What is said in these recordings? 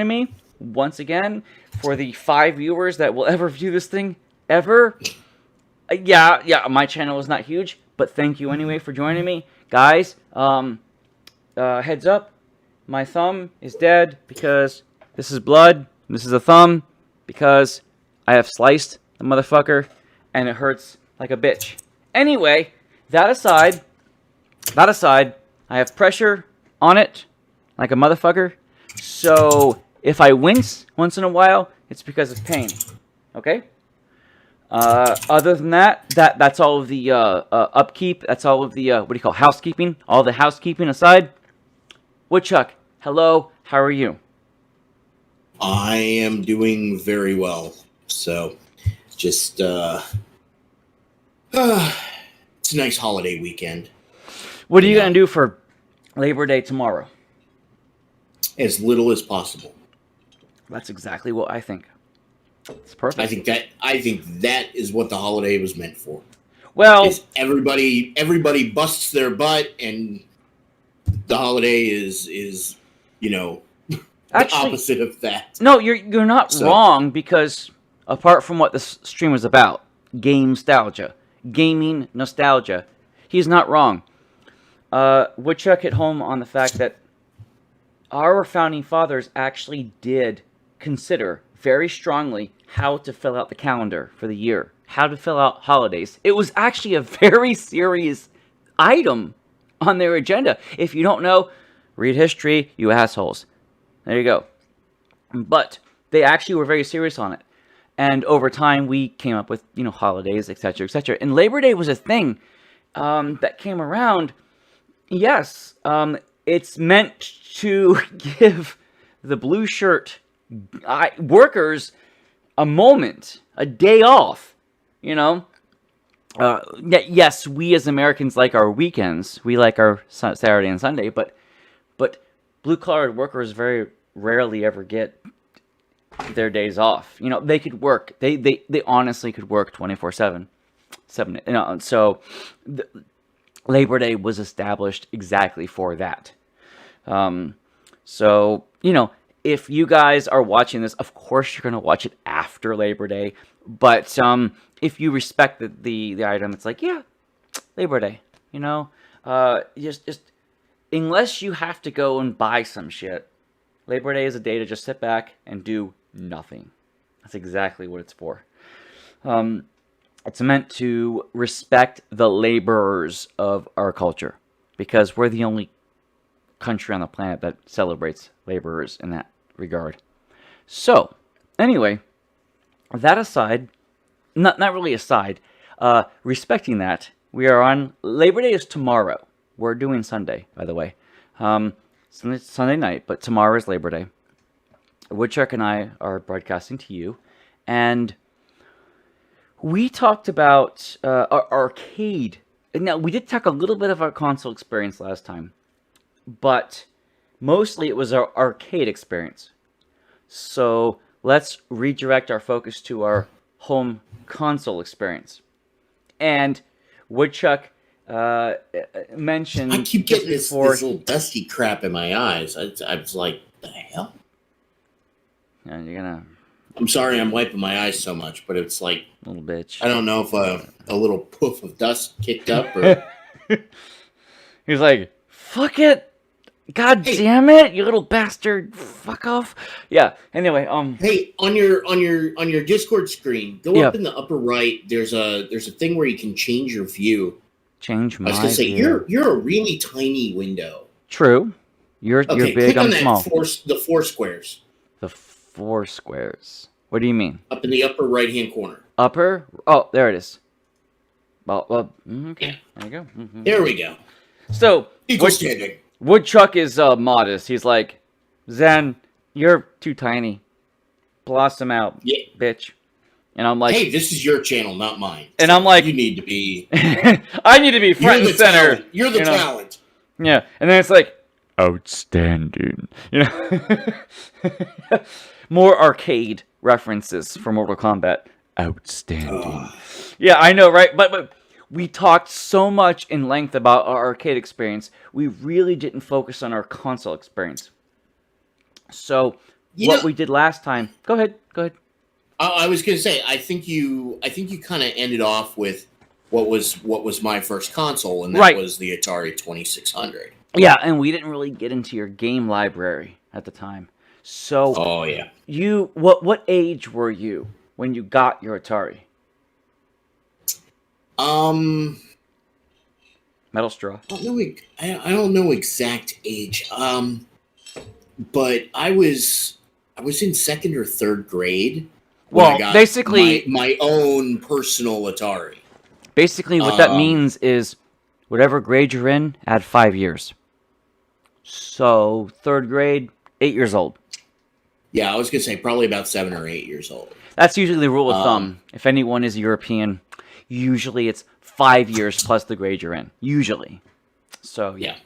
me once again for the 5 viewers that will ever view this thing ever. Yeah, my channel is not huge, but thank you anyway for joining me, guys. Heads up, my thumb is dead because this is blood. This is a thumb because I have sliced the motherfucker and it hurts like a bitch. Anyway, that aside, I have pressure on it like a motherfucker. So if I wince once in a while, it's because of pain. Okay? Other than that's all of the upkeep. That's all of the what do you call housekeeping? All the housekeeping aside. Woodchuck, hello. How are you? I am doing very well. So, just it's a nice holiday weekend. What are you gonna do for Labor Day tomorrow? As little as possible. That's exactly what I think. It's perfect. I think that is what the holiday was meant for. Well, is everybody busts their butt, and the holiday is the opposite of that. No, you're not wrong, because apart from what this stream was about, Gamestalgia, gaming nostalgia, he's not wrong. Woodchuck hit home on the fact that our founding fathers actually did consider very strongly how to fill out the calendar for the year, how to fill out holidays. It was actually a very serious item on their agenda. If you don't know, read history, you assholes. There you go. But they actually were very serious on it. And over time, we came up with, holidays, etc., etc. And Labor Day was a thing that came around. Yes, it's meant to give the blue shirt workers a moment, a day off, yes, we as Americans like our weekends. We like our Saturday and Sunday, but blue-collar workers very rarely ever get their days off. They could work. They honestly could work 24/7. So Labor Day was established exactly for that. So, if you guys are watching this, of course you're going to watch it after Labor Day. But if you respect the item, it's like, yeah, Labor Day. Just unless you have to go and buy some shit, Labor Day is a day to just sit back and do nothing. That's exactly what it's for. It's meant to respect the laborers of our culture, because we're the only country on the planet that celebrates laborers in that regard. So, anyway, that aside, not really aside, respecting that, we are on, Labor Day is tomorrow. We're doing Sunday, by the way. Sunday night, but tomorrow is Labor Day. Woodchuck and I are broadcasting to you, and we talked about our arcade. Now, we did talk a little bit of our console experience last time, but mostly it was our arcade experience. So let's redirect our focus to our home console experience. And Woodchuck mentioned... I keep getting this little dusty crap in my eyes. I was like, the hell? Yeah, you're gonna... I'm sorry I'm wiping my eyes so much, but it's like... Little bitch. I don't know if a little poof of dust kicked up or... He's like, fuck it! God damn it, you little bastard! Fuck off! Yeah. Anyway, Hey, on your Discord screen, go up in the upper right. There's a thing where you can change your view. Change my view. I was gonna say you're a really tiny window. True. You're big. I'm small. The four squares. The 4 squares. What do you mean? Up in the upper right hand corner. Upper? Oh, there it is. Well, okay. Yeah. There you go. Mm-hmm. There we go. So, equal standing. Woodchuck is modest. He's like, Zen, you're too tiny. Blossom out, bitch. And I'm like, hey, this is your channel, not mine. And I'm like, you need to be. I need to be front and center. Talent. You're the talent. Yeah, and then it's like, outstanding. More arcade references for Mortal Kombat. Outstanding. Yeah, I know, right? But we talked so much in length about our arcade experience, we really didn't focus on our console experience. So, You what know, we did last time. Go ahead. Go ahead. I was going to say, I think you kind of ended off with what was my first console, and that Right. was the Atari 2600. Yeah, and we didn't really get into your game library at the time. So, Oh yeah. what age were you when you got your Atari? Um, Metal straw. I don't know exact age. But I was in second or third grade when I Well, got basically, my own personal Atari. what that Um, means is whatever grade you're in, add 5 years. So, third grade, 8 years old. yeah, I was gonna say probably about 7 or 8 years old. That's usually the rule of Um, thumb. If anyone is European, usually it's 5 years plus the grade you're in. Usually. So, yeah. yeah.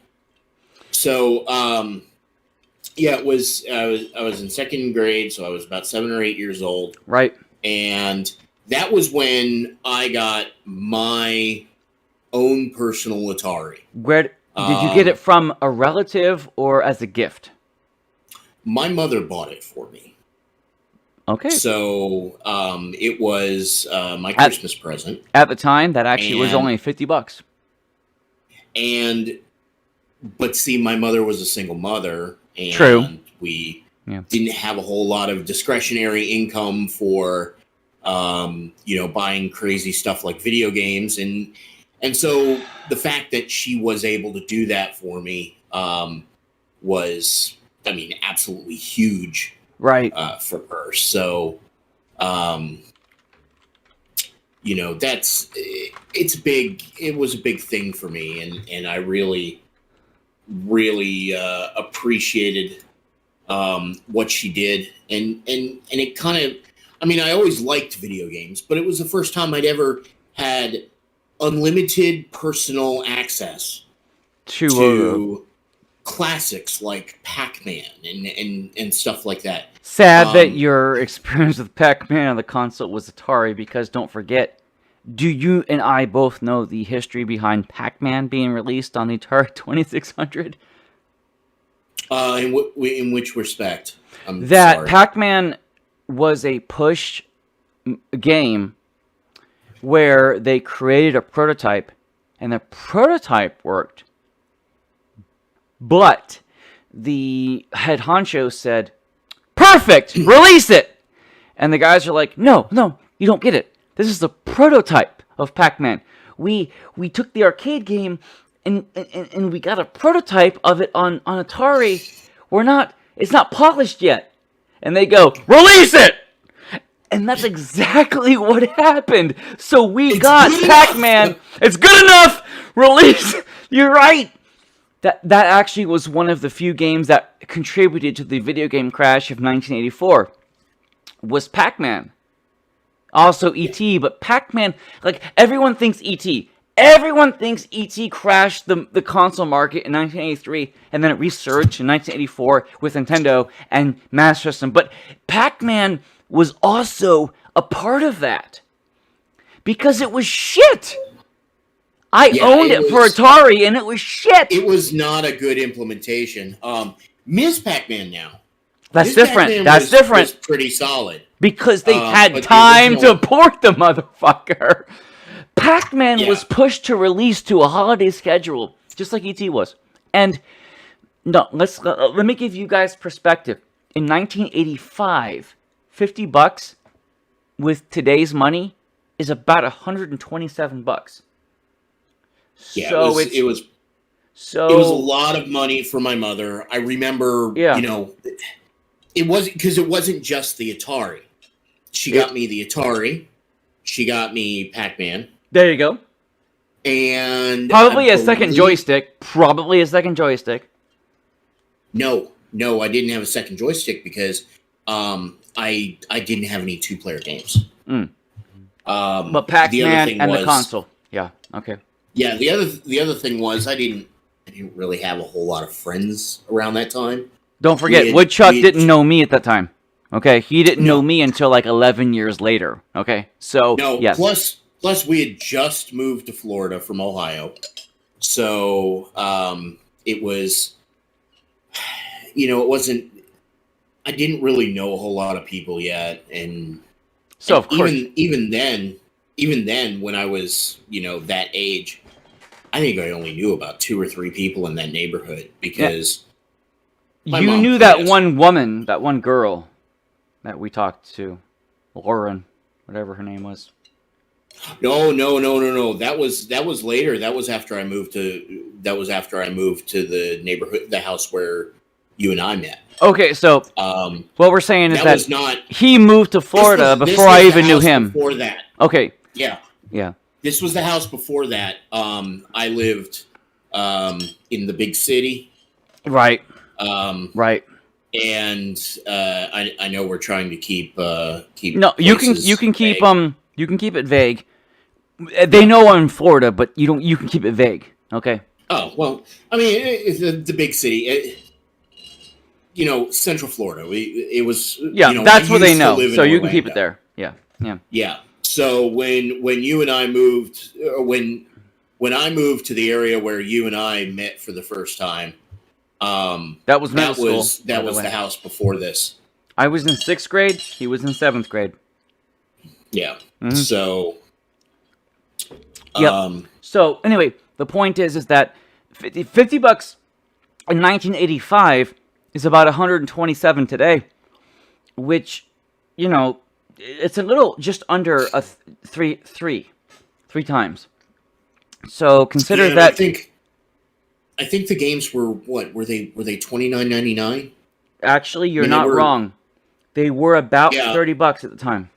So yeah, it was I was in second grade, so I was about 7 or 8 years old, Right. and that was when I got my own personal Atari. Where did you get it Um, from? A relative or as a gift? my mother bought it for me. Okay. So it was my At Christmas present, at the time, that actually was and only $50. and but see, my mother was a single mother, True. and we Yeah. didn't have a whole lot of discretionary income for buying crazy stuff like video games, and so the fact that she was able to do that for me was, I mean, absolutely huge Right. for her. So. Um, that's it's big. It was a big thing for me, and I really appreciated what she did, and it kind of, I mean, I always liked video games, but it was the first time I'd ever had unlimited personal access To to classics like Pac-Man and stuff like that. sad that um your experience with Pac-Man on the console was Atari, because don't forget, do you and I both know the history behind Pac-Man being released on the Atari 2600? in which respect? I'm That sorry. Pac-Man was a push game where they created a prototype, and the prototype worked, but the head honcho said, "Perfect, release it." And the guys are like, "No, no, you don't get it. This is the prototype of Pac-Man. We took the arcade game and we got a prototype of it on Atari. It's not polished yet." And they go, "Release it!" And that's exactly what happened. So we It's got good Pac-Man. enough. It's good enough. Release. You're right. That actually was one of the few games that contributed to the video game crash of 1984. Was Pac-Man. Also Yeah. E.T., but Pac-Man, like, everyone thinks E.T. Everyone thinks E.T. crashed the console market in 1983, and then it resurged in 1984 with Nintendo and Master System. But Pac-Man was also a part of that, because it was shit. I Yeah, owned it for Atari, and it was shit. it was not a good implementation. Ms. Pac-Man now. That's Ms. different. Pac-Man That's different. was pretty solid. Because they had But the time to original, port the motherfucker. Pac-Man yeah, was pushed to release to a holiday schedule, just like ET was. And no, let me give you guys perspective. In 1985, $50 with today's money is about $127. yeah, So it's it was a so lot of money for my mother. I remember, yeah. it wasn't because it wasn't just the Atari. She got me the Atari. She got me Pac-Man. There you go. And Probably a second joystick. Probably a second joystick. No, I didn't have a second joystick because I didn't have any two-player games. Mm. But The other Pac-Man thing and was the console. Yeah. Okay. yeah. The other thing was I didn't really have a whole lot of friends around that time. Don't forget, Woodchuck didn't know me at that time. Okay, he didn't know No, me until like 11 years later. Okay, so no. yes, Plus we had just moved to Florida from Ohio, so it was, it wasn't I didn't really know a whole lot of people yet, So and of course, even then, when I was that age, I think I only knew about 2 or 3 people in that neighborhood yeah, because my you mom knew that quit. one woman, that one girl that we talked to, Lauren, whatever her name was. No, no, no, no, no. That was later. That was after I moved to the neighborhood, the house where you and I met. Okay, so Um, what we're saying is that that was not. he moved to Florida This before I was the even knew house him. before that. Okay, Yeah, yeah, this was the house before that. I lived in the big city, right, um, right. and I know we're trying to keep No, you places can keep vague. you can keep it vague. They Yeah. know I'm in Florida, but you don't. You can keep it vague. Okay. Oh well, I mean, it's the big city. Central Florida. It was, Yeah, I that's what they used to know. live in So you can keep it Orlando. there. Yeah, yeah. Yeah. So when you and I moved, when I moved to the area where you and I met for the first time, That was middle that school, was by that the was way. the house before this. I was in 6th grade. He was in 7th grade. Yeah. Hmm. So, Yep. um, So anyway, the point is that $50 in 1985 is about 127 today, which, it's a little just under a three times. So consider yeah, and I that. think the games were what were they 29.99 Actually, I you're mean, they not were. wrong. They were about Yeah. $30 at the time.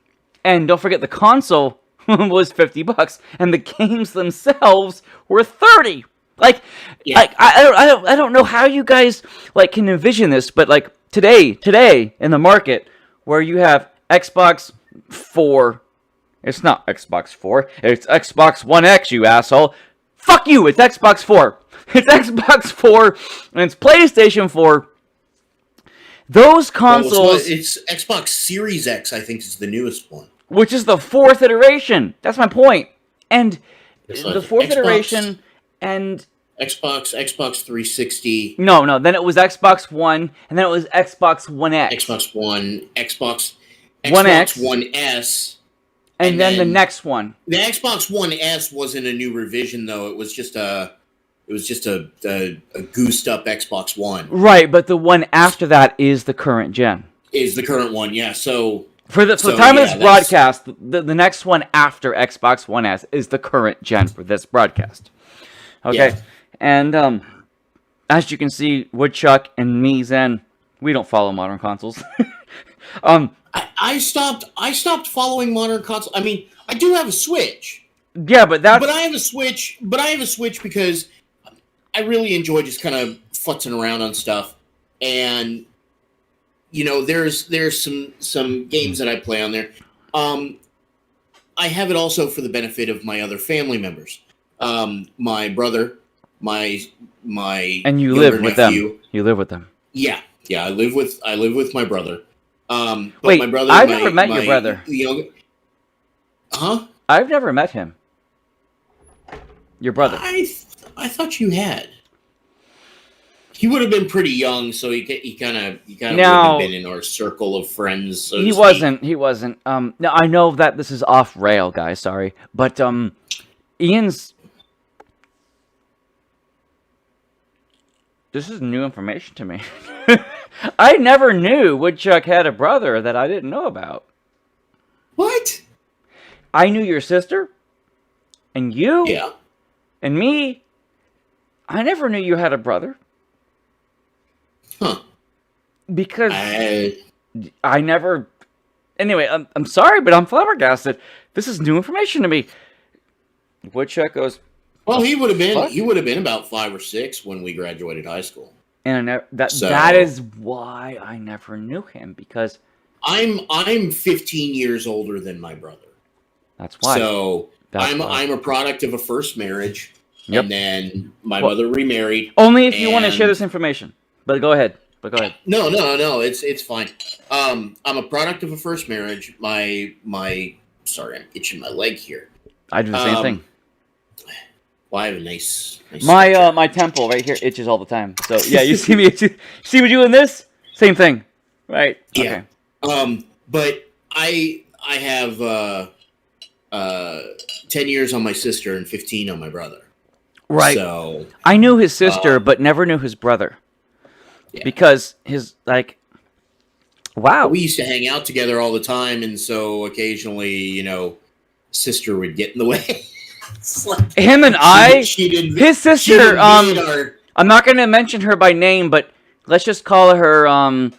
And don't forget the console was $50 and the games themselves were 30. Like Yeah. I don't know how you guys can envision this, but today in the market where you have Xbox 4, it's not Xbox 4, it's Xbox One X, you asshole. Fuck you, it's Xbox 4. It's Xbox 4 and it's PlayStation 4. Those Well, consoles, it's Xbox Series X. I think is the newest one. which is the fourth iteration. That's my point. And It's the like fourth iteration, and Xbox 360, no, then it was Xbox One, and then it was Xbox One X, Xbox One, One Xbox X, One S, and and then the then next one. the Xbox One S wasn't a new revision though. It was just a goosed up Xbox One. Right, but the one after that is the current gen. Is the current one, yeah. For the So time of yeah, this that's broadcast, the next one after Xbox One S is the current gen for this broadcast. Okay, yeah. and as you can see, Woodchuck and me, Zen, we don't follow modern consoles. um, I stopped following modern console. I mean, I do have a Switch, yeah, but but I that's have a Switch. But I have a Switch because I really enjoy just kind of futzing around on stuff, and there's some games that I play on there. Um, I have it also for the benefit of my other family members. My brother, my and you younger live with them. nephew. You live with them. Yeah, yeah. I live with my brother. But my Wait, brother, I've never met your my brother. young, huh? I've never met him. Your brother. I thought you had. He would have been pretty young, so he kind of wouldn't have Now been in our circle of friends, so to he speak. wasn't. He wasn't. Now I know that this is off rail, guys. Sorry, but Ian's. This is new information to me. I never knew Woodchuck had a brother that I didn't know about. What? I knew your sister, and you, Yeah. and me. I never knew you had a brother Huh. because I I never. Anyway, I'm sorry, but I'm flabbergasted. This is new information to me. Woodchuck goes, Well, he would have been fuck? about 5 or 6 when we graduated high school. And that So is why I never knew him, because I'm 15 years older than my brother. that's why. So That's I'm why. I'm a product of a first marriage, Yep. and then my Well, mother remarried. only if you want to share And this information. But go ahead. no, it's fine. I'm a product of a first marriage. My sorry, I'm itching my leg here. I do the same Um, thing. Well, I have a nice My sweatshirt. my temple right here itches all the time. So yeah, you see me see me doing this? Same thing. Right. Yeah. Okay. But I have 10 years on my sister and 15 on my brother. Right. So I knew his sister, but never knew his brother. yeah. Because his, like, wow. We used to hang out together all the time, and so occasionally, sister would get in the way. It's like Him and his sister, I'm not going to mention her by name, but let's just call her,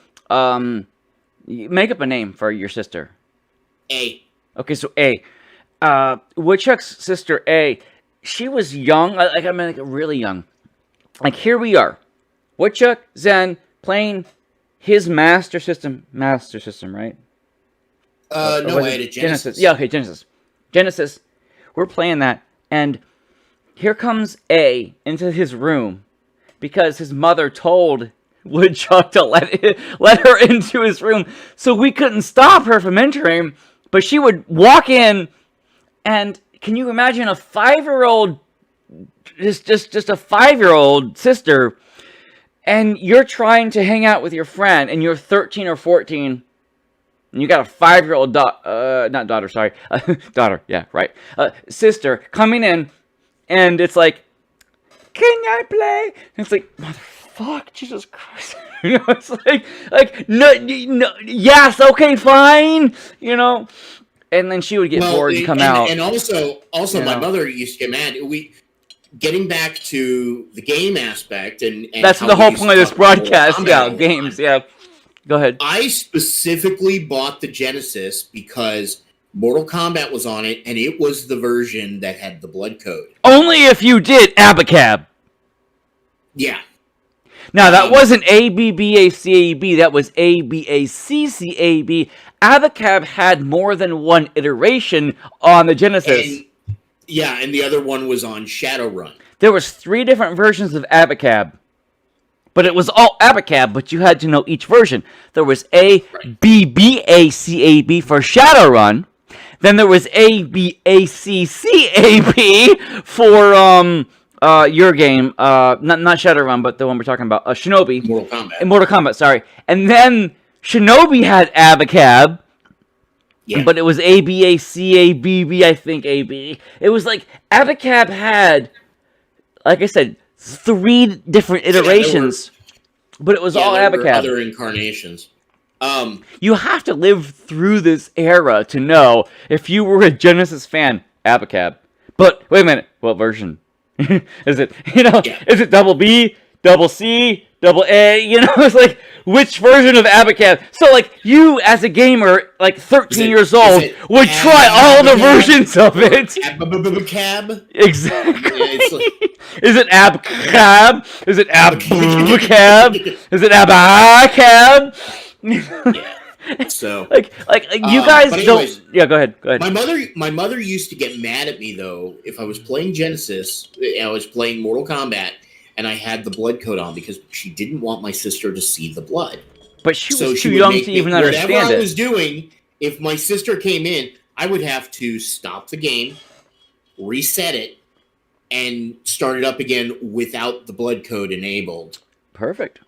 make up a name for your sister. A. Okay, so A. Woodchuck's sister, A, she was young, like really young. Like, here we are. Woodchuck, Zen, playing his Master System, right? No, I had a Genesis. Yeah, okay, Genesis. We're playing that, and here comes A into his room because his mother told Woodchuck to let her into his room, so we couldn't stop her from entering. But she would walk in, and can you imagine a 5-year-old, just a 5-year-old sister, and you're trying to hang out with your friend, and you're 13 or 14. And you got a 5-year-old daughter, yeah, right, sister coming in, and it's like, can I play? And it's like, motherfuck, Jesus Christ, it's like, no, yes, okay, fine, and then she would get bored and come out. And also, my mother used to get mad. Getting back to the game aspect, and that's the whole point of this broadcast, games, yeah. Go ahead. I specifically bought the Genesis because Mortal Kombat was on it, and it was the version that had the blood code. Only if you did Abacab. Yeah. Now, that wasn't ABBACAB, that was ABACCAB. Abacab had more than one iteration on the Genesis. And the other one was on Shadowrun. There was 3 different versions of Abacab. But it was all Abacab, but you had to know each version. There was ABBACAB for Shadowrun. Then there was ABACCAB for your game. Not Shadowrun, but the one we're talking about. Shinobi. Mortal Kombat, sorry. And then Shinobi had Abacab. Yeah. But it was ABACABB, I think, AB. It was like, Abacab had, like I said, 3 different iterations, but it was all Abacab. Other incarnations. You have to live through this era to know if you were a Genesis fan, Abacab. But wait a minute, what version? Is it is it double B, double C, double A? It's like, which version of Abacab? So like, you as a gamer, like 13 years old, would try all the versions of it. Abacab? Exactly. Yeah, is it Abacab? Is it Abacab? Is it Abacab? Yeah. So like you guys don't. Yeah, go ahead. My mother used to get mad at me though if I was playing Genesis. I was playing Mortal Kombat, and I had the blood code on because she didn't want my sister to see the blood. But she was too young to even understand it. Whatever I was doing, if my sister came in, I would have to stop the game, reset it, and start it up again without the blood code enabled. Perfect.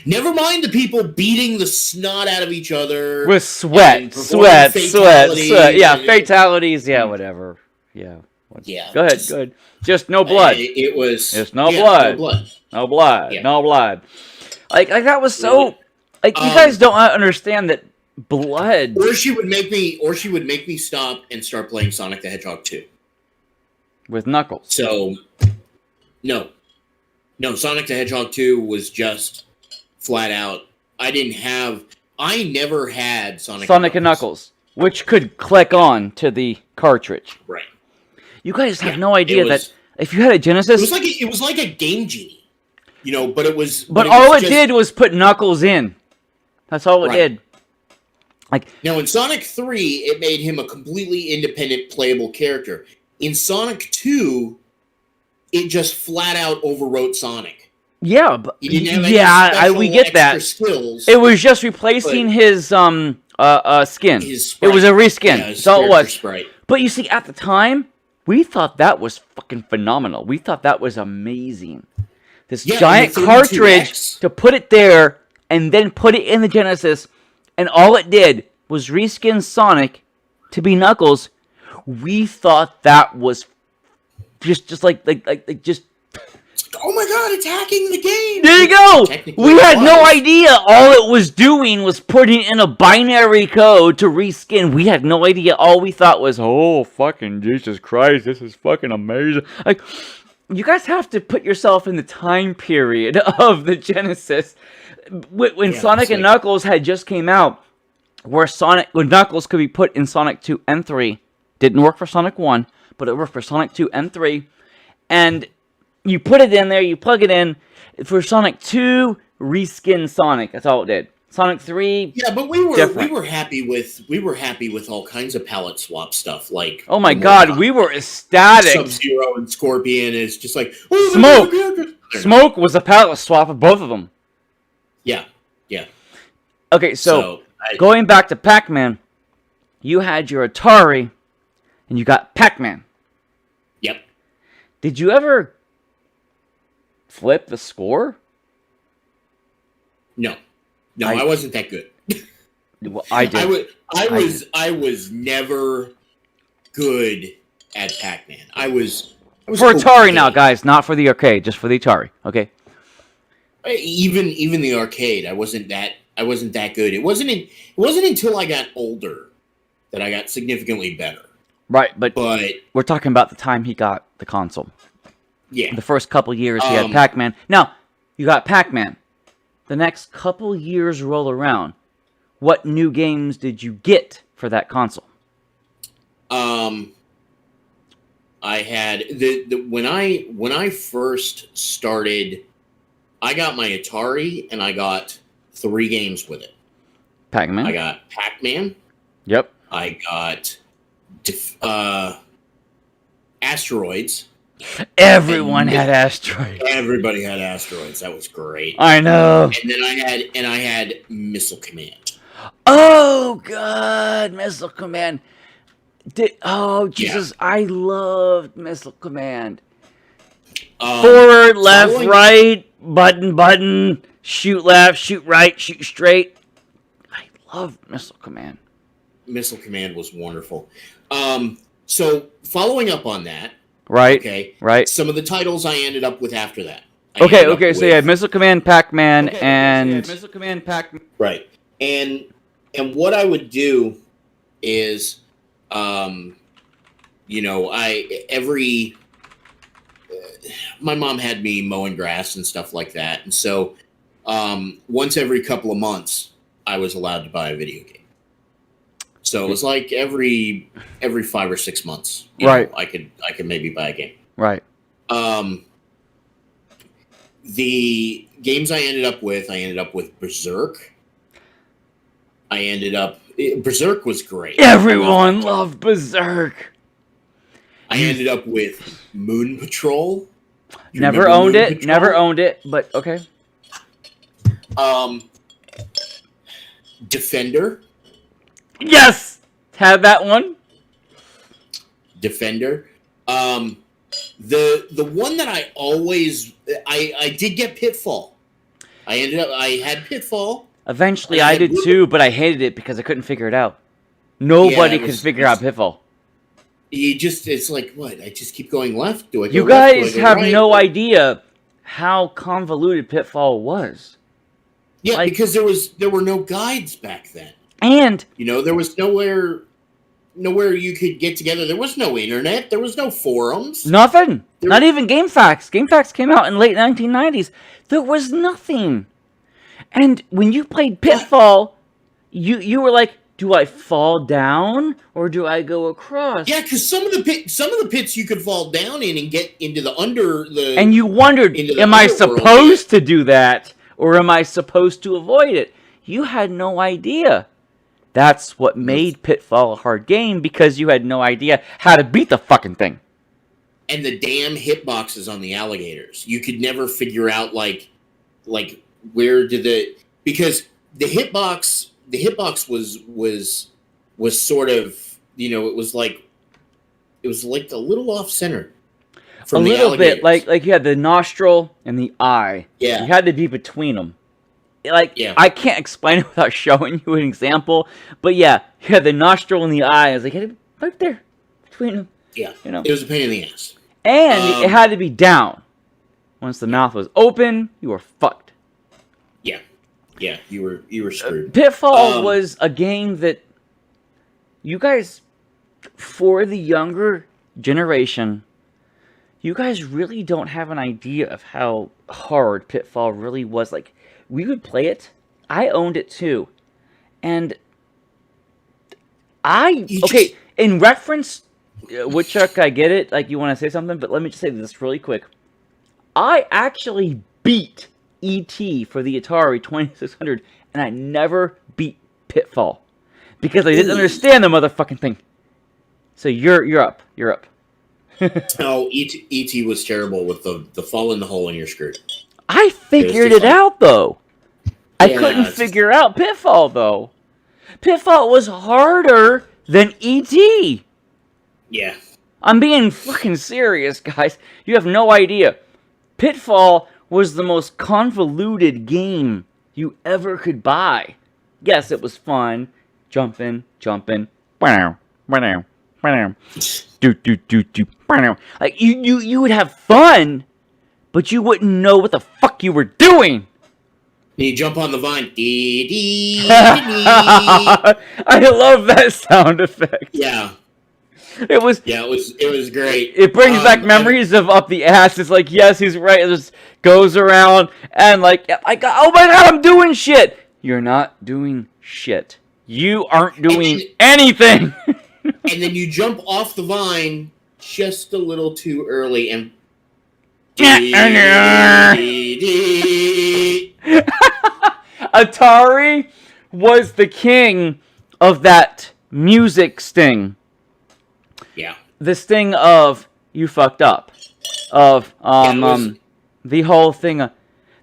Never mind the people beating the snot out of each other. With sweat. Yeah, fatalities, yeah, whatever. Yeah. Yeah. Go ahead. Just no blood. It was just no blood. No blood. Yeah. No blood. Like that was so. Like, you guys don't understand that blood. Or she would make me stop and start playing Sonic the Hedgehog 2 with Knuckles. So, no, Sonic the Hedgehog 2 was just flat out. I never had Sonic and Knuckles, which could click on to the cartridge. Right. You guys have no idea that if you had a Genesis, it was like a Game Genie, but it was. But all it did was put Knuckles in. That's all it did. Like, now in Sonic 3, it made him a completely independent playable character. In Sonic 2, it just flat out overwrote Sonic. Yeah, but we get that. Skills, it was just replacing his skin. It was a reskin. Yeah, That's all it was. Sprite. But you see, at the time, we thought that was fucking phenomenal. We thought that was amazing. This giant cartridge to put it there and then put it in the Genesis, and all it did was reskin Sonic to be Knuckles, we thought that was just like just. Oh my god, it's hacking the game! There you go! We had no idea. All it was doing was putting in a binary code to reskin. We had no idea. All we thought was, oh, fucking Jesus Christ, this is fucking amazing. Like, you guys have to put yourself in the time period of the Genesis. When Sonic and Knuckles had just came out, where Knuckles could be put in Sonic 2 and 3. Didn't work for Sonic 1, but it worked for Sonic 2 and 3. And you put it in there, you plug it in. For Sonic 2, reskin Sonic. That's all it did. Sonic 3, yeah, but we were happy with all kinds of palette swap stuff, like, oh my god, we were ecstatic. Sub-Zero and Scorpion is just like, Smoke was a palette swap of both of them. Yeah. Okay, so going back to Pac-Man, you had your Atari, and you got Pac-Man. Yep. Did you ever flip the score? No, I wasn't that good. Well, I did. I was never good at Pac-Man. I was for Atari now, guys, not for the arcade, just for the Atari. Okay. Even the arcade, I wasn't that good. It wasn't until I got older that I got significantly better. Right, but we're talking about the time he got the console. Yeah. The first couple years he had Pac-Man. Now, you got Pac-Man. The next couple years roll around. What new games did you get for that console? I had when I first started, I got my Atari and I got 3 games with it. Pac-Man. I got Pac-Man. Yep. I got Asteroids. Everyone had Asteroids. Everybody had Asteroids. That was great. I know. And then I had Missile Command. Oh god, Missile Command. Oh Jesus, yeah. I loved Missile Command. Forward, left, right, button, shoot left, shoot right, shoot straight. I love Missile Command. Missile Command was wonderful. So following up on that, right? Okay, right. Some of the titles I ended up with after that. Okay. So you had Missile Command, Pac-Man, Missile Command, Pac-Man. Right, and what I would do is, my mom had me mowing grass and stuff like that, and so once every couple of months, I was allowed to buy a video game. So it was like every 5 or 6 months, right? I could maybe buy a game, right? The games I ended up with Berserk. Berserk was great. Everyone loved Berserk. I ended up with Moon Patrol. Never owned it, but okay. Defender. Yes! Had that one. Defender. The one that I always I did get Pitfall. I had Pitfall. Eventually I did too, but I hated it because I couldn't figure it out. Nobody could figure out Pitfall. It's like, what? I just keep going left? Do I go You left? guys have no idea how convoluted Pitfall was. Yeah, because there were no guides back then. And there was nowhere you could get together. There was no internet. There was no forums. Nothing. Not even GameFAQs. GameFAQs came out in late 1990s. There was nothing. And when you played Pitfall, you were like, do I fall down or do I go across? Yeah, because some of the pits you could fall down in and get into the and you wondered, am I supposed to do that or am I supposed to avoid it? You had no idea. That's what made Pitfall a hard game, because you had no idea how to beat the fucking thing. And the damn hitboxes on the alligators. You could never figure out like where did because the hitbox was sort of, it was like a little off center. A little bit, like you had the nostril and the eye. Yeah. You had to be between them. like, Yeah. I can't explain it without showing you an example. But yeah, you had the nostril and the eye. I was like, right there between them. Yeah. You know, It was a pain in the ass. and it had to be down. Once the mouth was open, you were fucked. Yeah. Yeah. You were screwed. Pitfall was a game that you guys, for the younger generation, you guys really don't have an idea of how hard Pitfall really was. Like, we would play it. I owned it too. And in reference, Woodchuck, I get it. Like, you want to say something, but let me just say this really quick. I actually beat E.T. for the Atari 2600, and I never beat Pitfall. Because I didn't understand the motherfucking thing. So you're up. You're up. No, E.T. was terrible with the fall in the hole and you're screwed. I figured it out, though. I couldn't figure out Pitfall, though. Pitfall was harder than E.T. Yeah. I'm being fucking serious, guys. You have no idea. Pitfall was the most convoluted game you ever could buy. Yes, it was fun. Jumping. Like, you would have fun, but you wouldn't know what the fuck you were doing. You jump on the vine. I love that sound effect. Yeah. It was great. It brings back memories of Up the Ass. It's like, yes, he's right. It just goes around and like, oh my god, I'm doing shit. You're not doing shit. You aren't doing anything. And then you jump off the vine just a little too early and Atari was the king of that music sting. Yeah. The sting of you fucked up. Of the whole thing.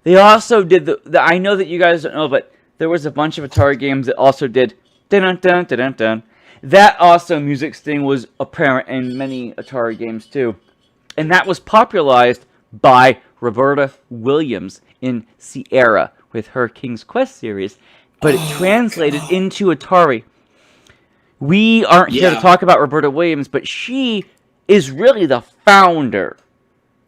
They also did the I know that you guys don't know, but there was a bunch of Atari games that also did dun dun dun dun dun. That also music sting was apparent in many Atari games too. And that was popularized by Roberta Williams in Sierra with her King's Quest series, but it translated into Atari. We aren't here to talk about Roberta Williams, but she is really the founder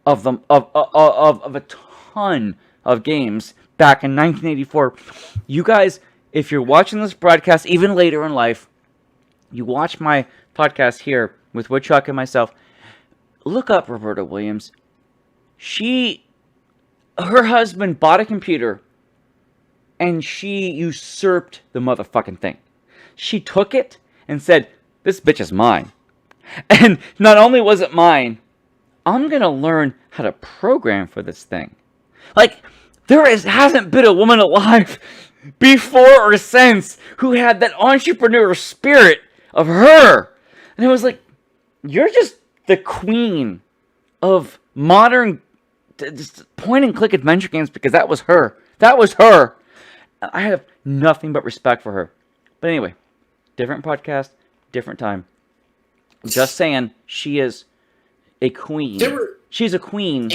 of a ton of games back in 1984. You guys, if you're watching this broadcast, even later in life, you watch my podcast here with Woodchuck and myself, look up Roberta Williams. Her husband bought a computer, and she usurped the motherfucking thing. She took it and said, this bitch is mine. And not only was it mine, I'm going to learn how to program for this thing. Like, hasn't been a woman alive before or since who had that entrepreneur spirit of her. And it was like, you're just the queen of modern just point-and-click adventure games because that was her. That was her. I have nothing but respect for her. But anyway, different podcast, different time. Just saying, she is a queen. She's a queen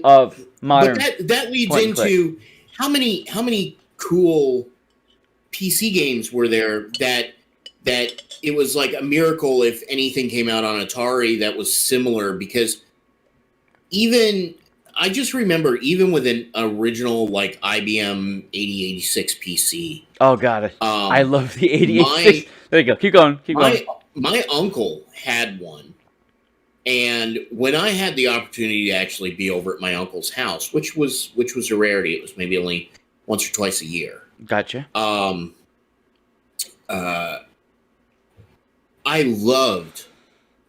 of modern. But that leads into how many cool PC games were there that it was like a miracle if anything came out on Atari that was similar, because I just remember even with an original like IBM 8086 PC. Oh god, I love the 8086. There you go. Keep going. My uncle had one, and when I had the opportunity to actually be over at my uncle's house, which was a rarity, it was maybe only once or twice a year. Gotcha. I loved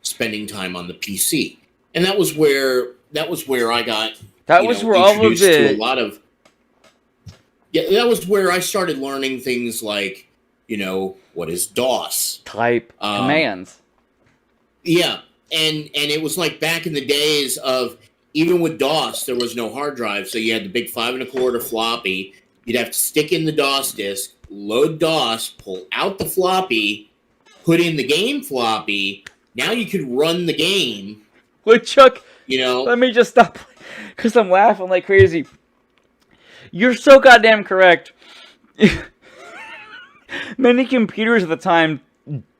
spending time on the PC, and that was where I got. That was where all of the a lot of. Yeah, that was where I started learning things like, what is DOS type commands. Yeah, and it was like back in the days of, even with DOS, there was no hard drive, so you had the big 5 1/4 floppy. You'd have to stick in the DOS disk, load DOS, pull out the floppy, put in the game floppy. Now you could run the game. Woodchuck, let me just stop because I'm laughing like crazy. You're so goddamn correct. Many computers at the time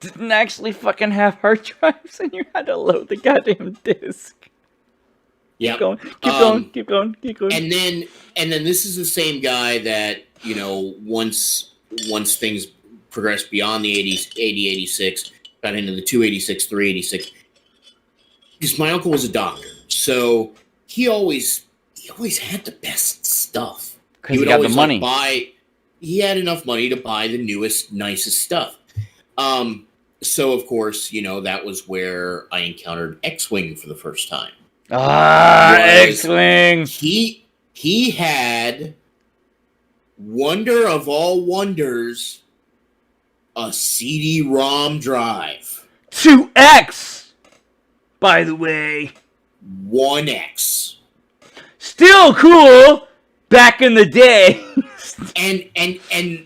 didn't actually fucking have hard drives, and you had to load the goddamn disc. Yeah. Keep going, keep going, keep going, keep going. And then this is the same guy that, you know, once things progressed beyond the 86, got into the 286, 386. Because my uncle was a doctor, so he always had the best stuff. Because he got the money. He had enough money to buy the newest, nicest stuff. So of course, you know, that was where I encountered X-Wing for the first time. X-Wing! He had, wonder of all wonders, a CD-ROM drive. 2X! By the way. 1X. Still cool! Back in the day. and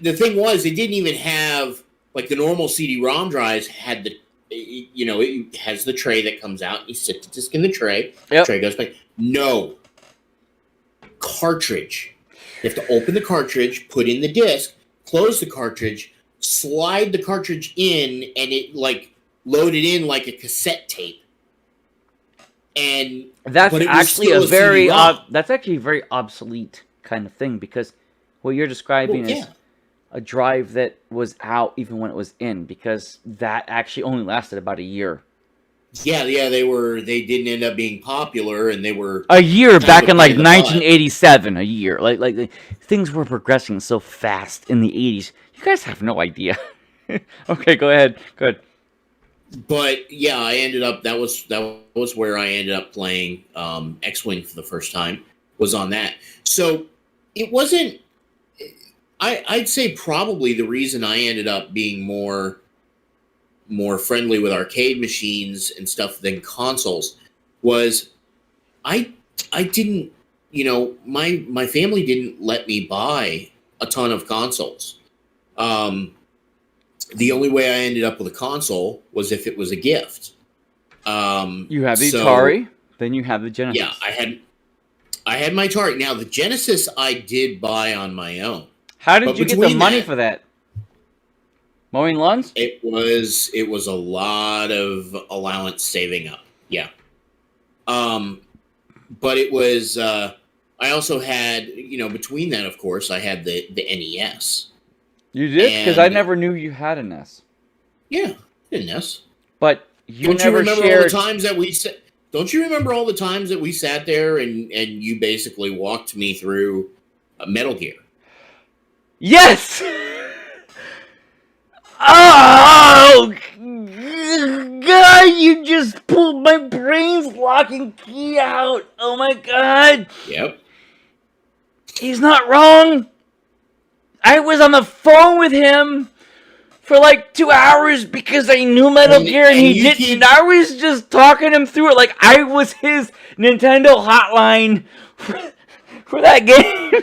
the thing was, it didn't even have, like, the normal CD-ROM drives had the, you know, it has the tray that comes out. You sit the disc in the tray. Yep. Tray goes back. No. Cartridge. You have to open the cartridge, put in the disc, close the cartridge, slide the cartridge in, and it, like, loaded in like a cassette tape. And that's actually a very that's actually a very obsolete kind of thing, because what you're describing is a drive that was out even when it was in, because that actually only lasted about a year. Yeah, they didn't end up being popular, and they were a year back in like 1987. A year, like things were progressing so fast in the 80s. You guys have no idea. Okay, go ahead. Good. But yeah, I ended up that was where I ended up playing X-Wing for the first time. Was on that. So it wasn't. I'd say probably the reason I ended up being more friendly with arcade machines and stuff than consoles was I didn't, you know, my family didn't let me buy a ton of consoles. The only way I ended up with a console was if it was a gift. You have the Atari, then you have the Genesis. Yeah, I had my Atari. Now the Genesis I did buy on my own. How did you get the money for that? Mowing lawns? It was a lot of allowance saving up. Yeah. But it was I also had, you know, between that, of course, I had the NES. You did? Because I never knew you had a NES. Yeah, a NES. But you never shared. All the times that we don't you remember all the times that we sat there and you basically walked me through Metal Gear? Yes! Oh! God, you just pulled my brain's locking key out. Oh my God. Yep. He's not wrong. I was on the phone with him for like 2 hours because I knew Metal Gear and he didn't. I was just talking him through it like I was his Nintendo hotline for that game.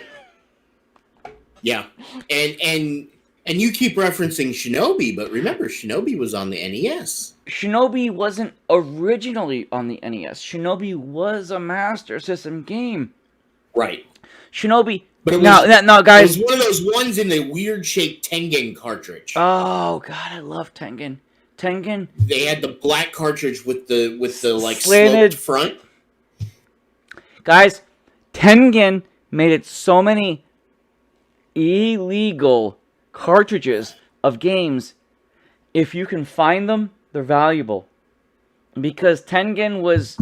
Yeah, and you keep referencing Shinobi, but remember, Shinobi was on the NES. Shinobi wasn't originally on the NES. Shinobi was a Master System game. Right. Shinobi. But it was, now, guys. It was one of those ones in the weird shaped Tengen cartridge. Oh God, I love Tengen. Tengen. They had the black cartridge with the like sloped front. Guys, Tengen made it so many illegal cartridges of games. If you can find them, they're valuable. Because Tengen was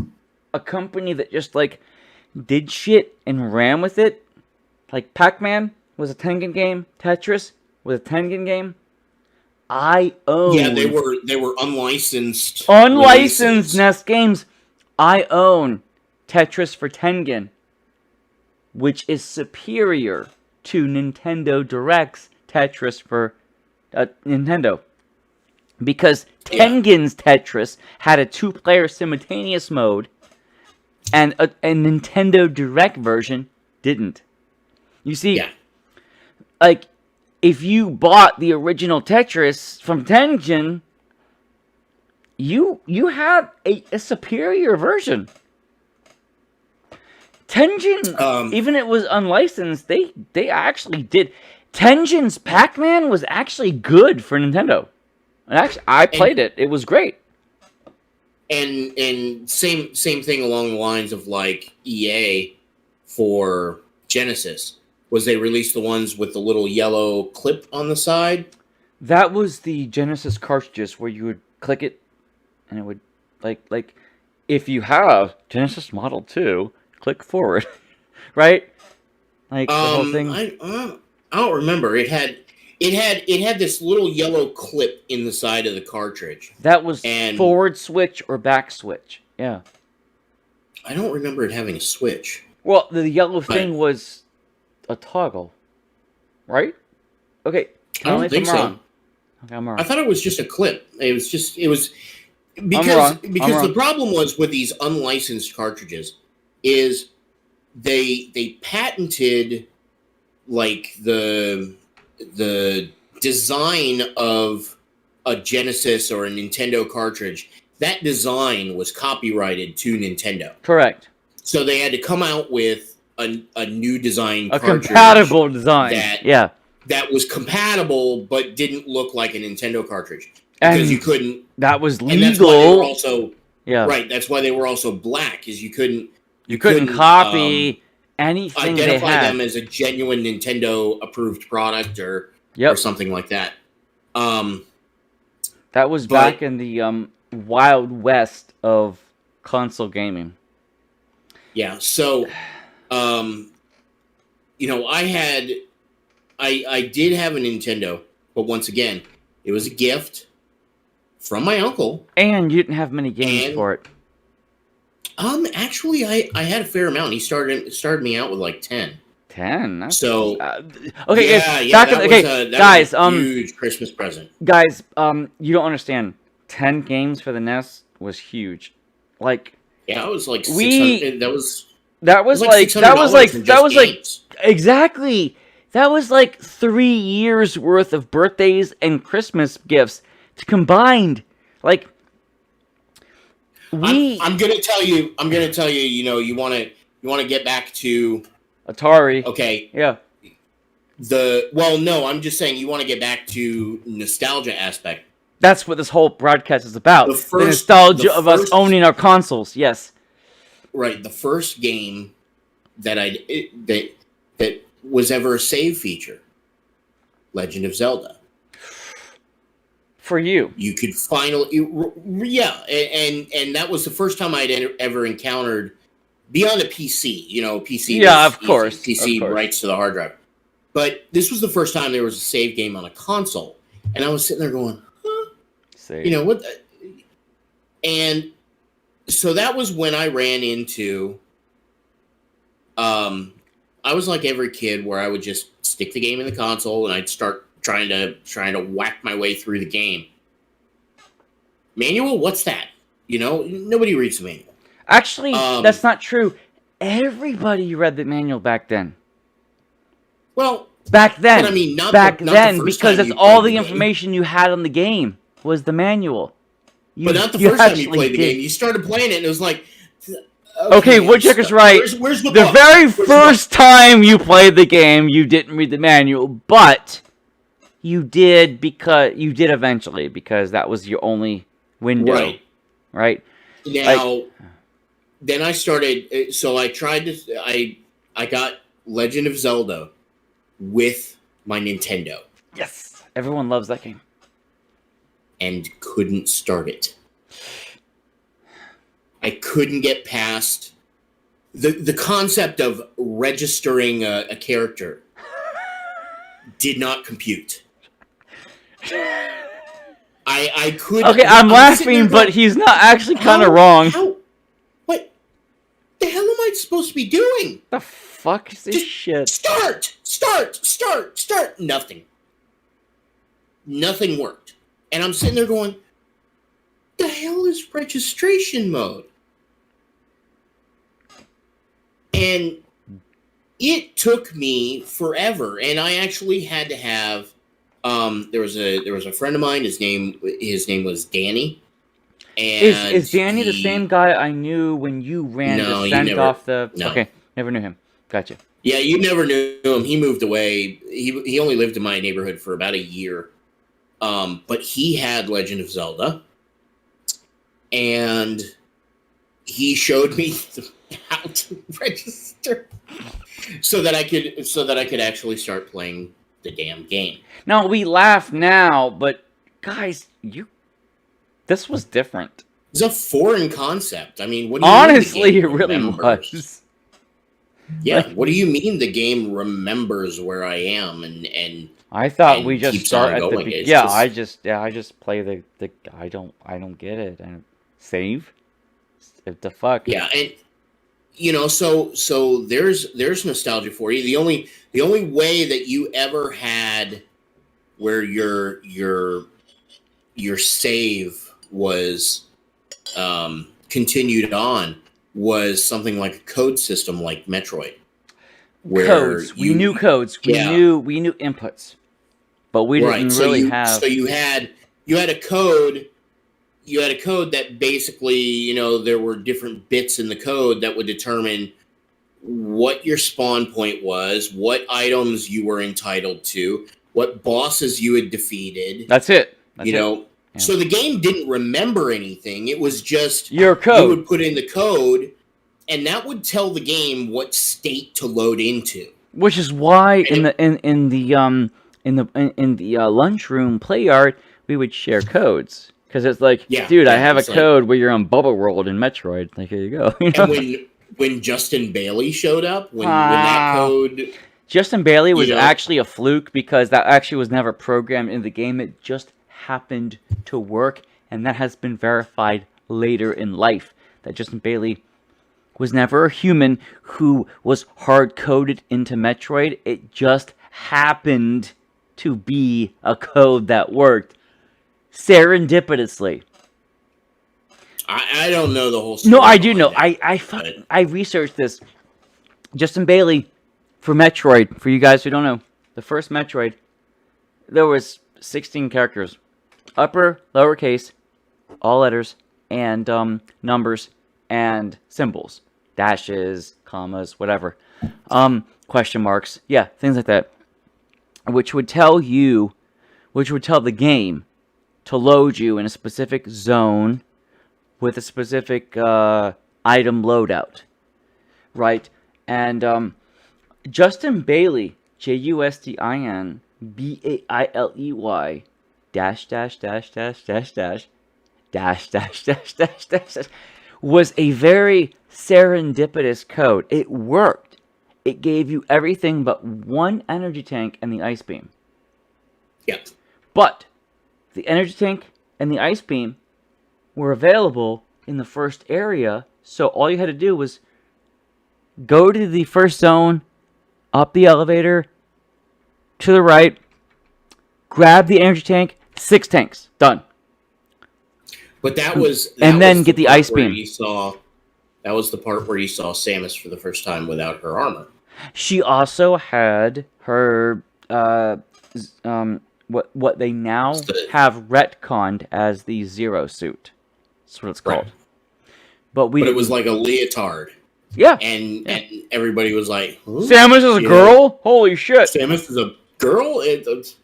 a company that just like did shit and ran with it. Like Pac-Man was a Tengen game. Tetris was a Tengen game. I own. Yeah, they were unlicensed. Unlicensed NES games. I own Tetris for Tengen, which is superior to Nintendo Direct's Tetris for Nintendo. Because Tengen's Tetris had a 2-player simultaneous mode, and a Nintendo Direct version didn't. You see, like, if you bought the original Tetris from Tengen, you had a superior version. Tengen, even it was unlicensed, they actually did. Tengen's Pac-Man was actually good for Nintendo. And actually, I played it. It was great. And same thing along the lines of like EA for Genesis was they released the ones with the little yellow clip on the side. That was the Genesis cartridges where you would click it and it would like if you have Genesis Model 2, click forward. Right? Like the whole thing. I don't remember. It had this little yellow clip in the side of the cartridge. That was forward switch or back switch. Yeah. I don't remember it having a switch. Well, the yellow thing was a toggle, right? Okay. I don't think so. Okay, I'm wrong. I thought it was just a clip. It was because the problem was with these unlicensed cartridges is they patented like the design of a Genesis or a Nintendo cartridge. That design was copyrighted to Nintendo. Correct. So they had to come out with a new design cartridge. A compatible design. That was compatible but didn't look like a Nintendo cartridge. Because you couldn't... That was legal. And that's why they were also... Yeah. Right, that's why they were also black, is you couldn't copy anything they had. Identify them as a genuine Nintendo-approved product or something like that. That was back in the Wild West of console gaming. Yeah, so, I did have a Nintendo, but once again, it was a gift from my uncle. And you didn't have many games for it. Actually, I had a fair amount. He started me out with like 10. 10? That's, so, okay, that was a huge Christmas present. Guys, you don't understand. 10 games for the NES was huge. Like, yeah, it was like 600. That was exactly. That was like 3 years worth of birthdays and Christmas gifts combined. Like, I'm gonna tell you. You want to get back to Atari. Okay. Yeah. No, I'm just saying you want to get back to nostalgia aspect. That's what this whole broadcast is about. The nostalgia of us owning our consoles. Yes. Right. The first game that that was ever a save feature, Legend of Zelda. For you, you could finally, and that was the first time I'd ever encountered beyond a PC. PC. Yeah, of course. PC writes to the hard drive, but this was the first time there was a save game on a console, and I was sitting there going, "Huh? Save. What?" And so that was when I ran into. I was like every kid, where I would just stick the game in the console, and I'd start trying to whack my way through the game. Manual? What's that? Nobody reads the manual. Actually, that's not true. Everybody read the manual back then. Well, back then. But I mean, not because that's all the information you had on the game was the manual. But not the first time you played the game. You started playing it, and it was like... Okay, Woodchecker's right. Where's the very first time you played the game, you didn't read the manual, but... You did eventually, because that was your only window, right? Now, then I started. So I tried to. I got Legend of Zelda with my Nintendo. Yes, everyone loves that game, and couldn't start it. I couldn't get past the concept of registering a character. Did not compute. I could. Okay, I'm laughing, but he's not actually kind of wrong. What the hell am I supposed to be doing? The fuck is this shit? Start. Nothing worked, and I'm sitting there going, "The hell is registration mode?" And it took me forever, and I actually had to have. There was a friend of mine. His name was Danny. And is Danny the same guy I knew when you ran Descent off the? No. Okay, never knew him. Gotcha. Yeah, you never knew him. He moved away. He only lived in my neighborhood for about a year. But he had Legend of Zelda, and he showed me how to register so that I could actually start playing the damn game. Now we laugh now, but guys, this was different. It's a foreign concept. I mean, what do you Honestly, mean it really was. Yeah, Like, what do you mean the game remembers where I am and I thought and we just keeps start on at the going? It's yeah. just- I just play the I don't get it and save. What the fuck? yeah, and so there's nostalgia for you. The only way that you ever had where your save was continued on was something like a code system like Metroid. Where Codes. We knew codes. We knew inputs, but we didn't really have. So you had a code. You had a code that basically, there were different bits in the code that would determine what your spawn point was, what items you were entitled to, what bosses you had defeated. That's it. Yeah. So the game didn't remember anything. It was just your code. You would put in the code, and that would tell the game what state to load into. Which is why in the lunchroom play yard we would share codes. Because it's like, dude, I have a code where you're on Bubble World in Metroid. Like, here you go. And when Justin Bailey showed up, when that code... Justin Bailey was actually a fluke because that actually was never programmed in the game. It just happened to work, and that has been verified later in life. That Justin Bailey was never a human who was hard-coded into Metroid. It just happened to be a code that worked. Serendipitously. I don't know the whole story. No, I do know. I researched this. Justin Bailey for Metroid. For you guys who don't know, the first Metroid, there was 16 characters, upper, lowercase, all letters, and numbers and symbols, dashes, commas, whatever, question marks, yeah, things like that, which would tell the game to load you in a specific zone with a specific item loadout, right? And Justin Bailey, Justin Bailey, dash dash dash dash dash dash dash dash dash dash dash was a very serendipitous code. It worked. It gave you everything but one energy tank and the ice beam. Yep. But the energy tank and the ice beam were available in the first area, so all you had to do was go to the first zone, up the elevator, to the right, grab the energy tank, 6 tanks, done. But that was then get the ice beam. That was the part where you saw Samus for the first time without her armor. She also had her what they now have retconned as the Zero suit. That's what it's called. Right. But it was like a leotard. Yeah. And everybody was like, huh? Samus is a girl? Holy shit. Samus is a girl? It's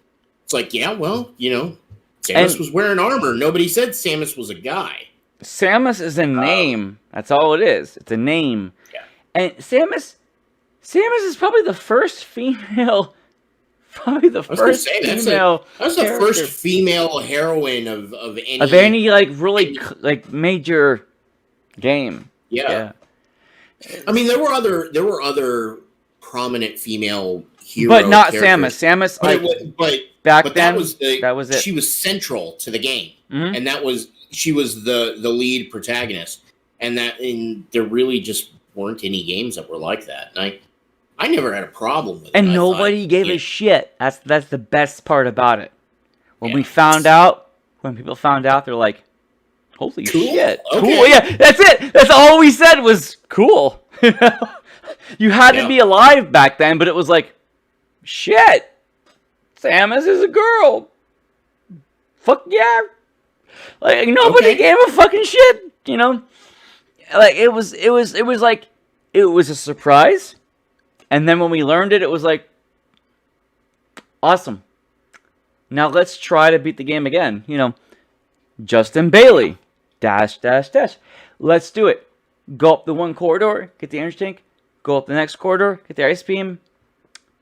like, yeah, well, Samus was wearing armor. Nobody said Samus was a guy. Samus is a name. That's all it is. It's a name. Yeah. And Samus is probably the first female. Probably the first female. That's the first female heroine of any really major game. Yeah. I mean, there were other prominent female heroes, but not characters. Samus. Back then, that was it. She was central to the game, mm-hmm. and she was the lead protagonist, and there really just weren't any games that were like that. And I never had a problem with it. And nobody gave a shit. That's the best part about it. When people found out, they're like, holy shit. Okay. Cool. Yeah, that's it. That's all we said was cool. You had to be alive back then, but it was like, shit. Samus is a girl. Fuck yeah. Like nobody gave a fucking shit, Like it was a surprise. And then when we learned it, it was like, awesome. Now let's try to beat the game again. You know, Justin Bailey, dash, dash, dash. Let's do it. Go up the one corridor, get the energy tank. Go up the next corridor, get the ice beam,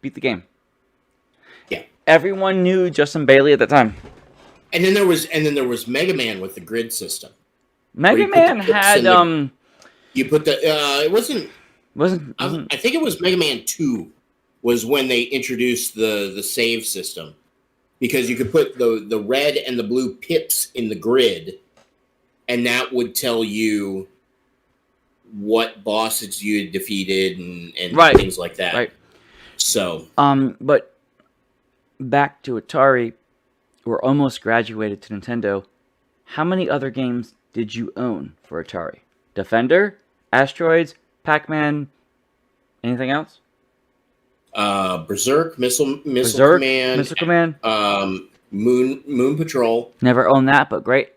beat the game. Yeah. Everyone knew Justin Bailey at the time. And then there was Mega Man with the grid system. Mega Man had you put the it wasn't I think it was Mega Man 2 was when they introduced the save system, because you could put the red and the blue pips in the grid, and that would tell you what bosses you had defeated and right. things like that. Right. So but back to Atari, we're almost graduated to Nintendo. How many other games did you own for Atari? Defender, Asteroids, Pac-Man, anything else? Berserk, Missile Command, Moon Patrol. Never owned that, but great.